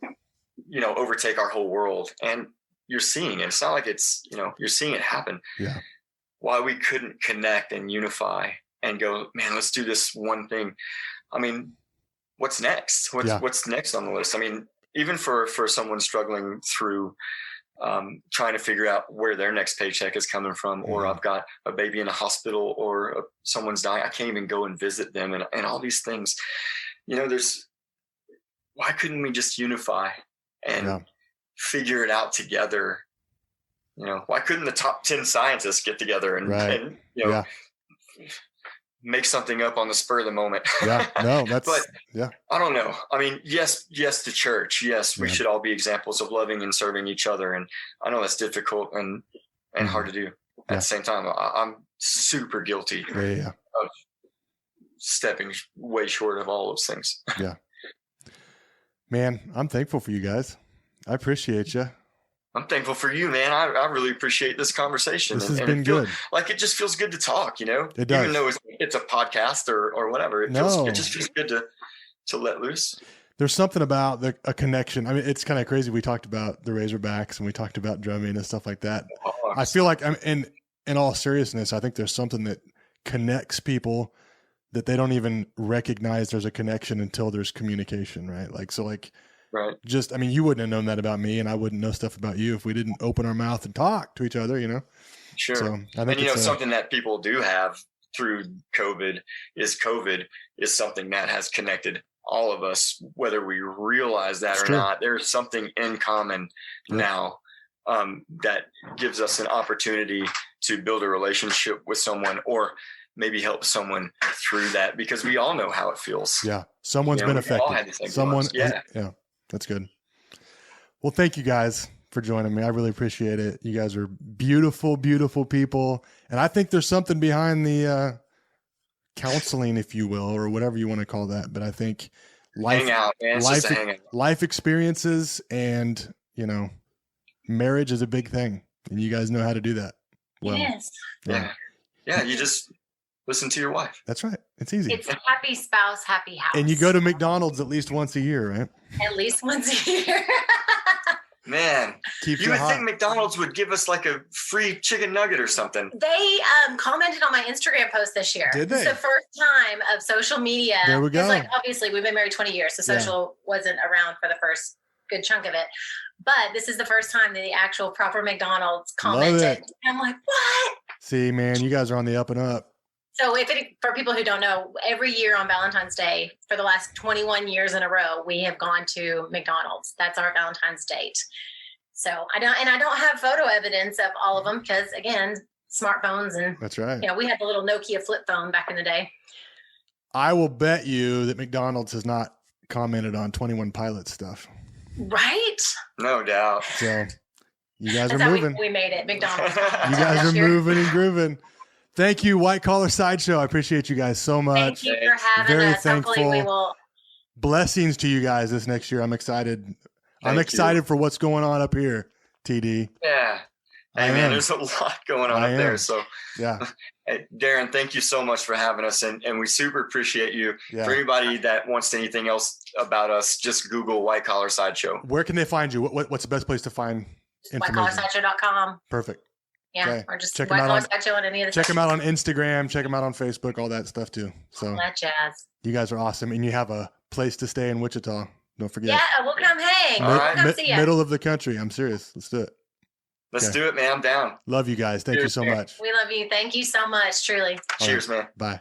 overtake our whole world. And you're seeing it. It's not like it's, you're seeing it happen. Yeah. Why we couldn't connect and unify and go, man, let's do this one thing. I mean, what's next? What's next on the list? I mean, even for someone struggling through trying to figure out where their next paycheck is coming from, or I've got a baby in a hospital, or someone's dying, I can't even go and visit them, and all these things. Why couldn't we just unify and figure it out together? Why couldn't the top 10 scientists get together and make something up on the spur of the moment? Yeah, no, that's, but I don't know. I mean, yes, the church, yes, we should all be examples of loving and serving each other. And I know that's difficult and hard to do at the same time. I'm super guilty of stepping way short of all those things. Yeah, man, I'm thankful for you guys. I appreciate you. I'm thankful for you, man. I really appreciate this conversation. This has been good. Like, it just feels good to talk, It does. Even though it's a podcast or whatever. It just feels good to let loose. there's something about a connection. I mean, it's kind of crazy. We talked about the Razorbacks and we talked about drumming and stuff like that. I feel like in all seriousness, I think there's something that connects people that they don't even recognize there's a connection until there's communication, right? Like, so like, right. Just, I mean, you wouldn't have known that about me and I wouldn't know stuff about you if we didn't open our mouth and talk to each other, you know? Sure. So I think something that people do have through COVID is something that has connected all of us, whether we realize that or not. There's something in common now that gives us an opportunity to build a relationship with someone or maybe help someone through that, because we all know how it feels. Yeah. Someone's been affected. Someone. Yeah. That's good. Well, thank you guys for joining me. I really appreciate it. You guys are beautiful, beautiful people. And I think there's something behind the counseling, if you will, or whatever you want to call that. But I think life experiences and, you know, marriage is a big thing. And you guys know how to do that. Well, yes. Yeah. You just listen to your wife. That's right. It's easy. It's a happy spouse, happy house. And you go to McDonald's at least once a year, right? At least once a year. Man, you would think McDonald's would give us like a free chicken nugget or something. They commented on my Instagram post this year. Did they? It's the first time of social media. There we go. Like, obviously, we've been married 20 years, so social wasn't around for the first good chunk of it. But this is the first time that the actual proper McDonald's commented. I'm like, what? See, man, you guys are on the up and up. So for people who don't know, every year on Valentine's Day, for the last 21 years in a row, we have gone to McDonald's. That's our Valentine's date. So I don't have photo evidence of all of them because, again, smartphones and that's right. You know, we had the little Nokia flip phone back in the day. I will bet you that McDonald's has not commented on 21 Pilots stuff. Right? No doubt. So you guys are moving. We made it, McDonald's. You guys are moving and grooving. Thank you, White Collar Sideshow. I appreciate you guys so much. Thank you for having Very us. thankful. Hopefully we will. Blessings to you guys this next year. I'm excited. I'm excited for what's going on up here, TD. Yeah. Hey, man, there's a lot going on up there. So, yeah. Hey, Darin, thank you so much for having us. And we super appreciate you. Yeah. For anybody that wants anything else about us, just Google White Collar Sideshow. Where can they find you? What's the best place to find information? WhiteCollarSideshow.com. Perfect. Yeah, okay. Or just check them out on any of the check them out on Instagram, check them out on Facebook, all that stuff too. So all that jazz. You guys are awesome, and you have a place to stay in Wichita. Don't forget. Yeah, we'll come hang. All right. We'll come see you. Middle of the country. I'm serious. Let's do it. Let's do it, man. I'm down. Love you guys. Thank you so much. We love you. Thank you so much. Truly. Cheers, man. Bye.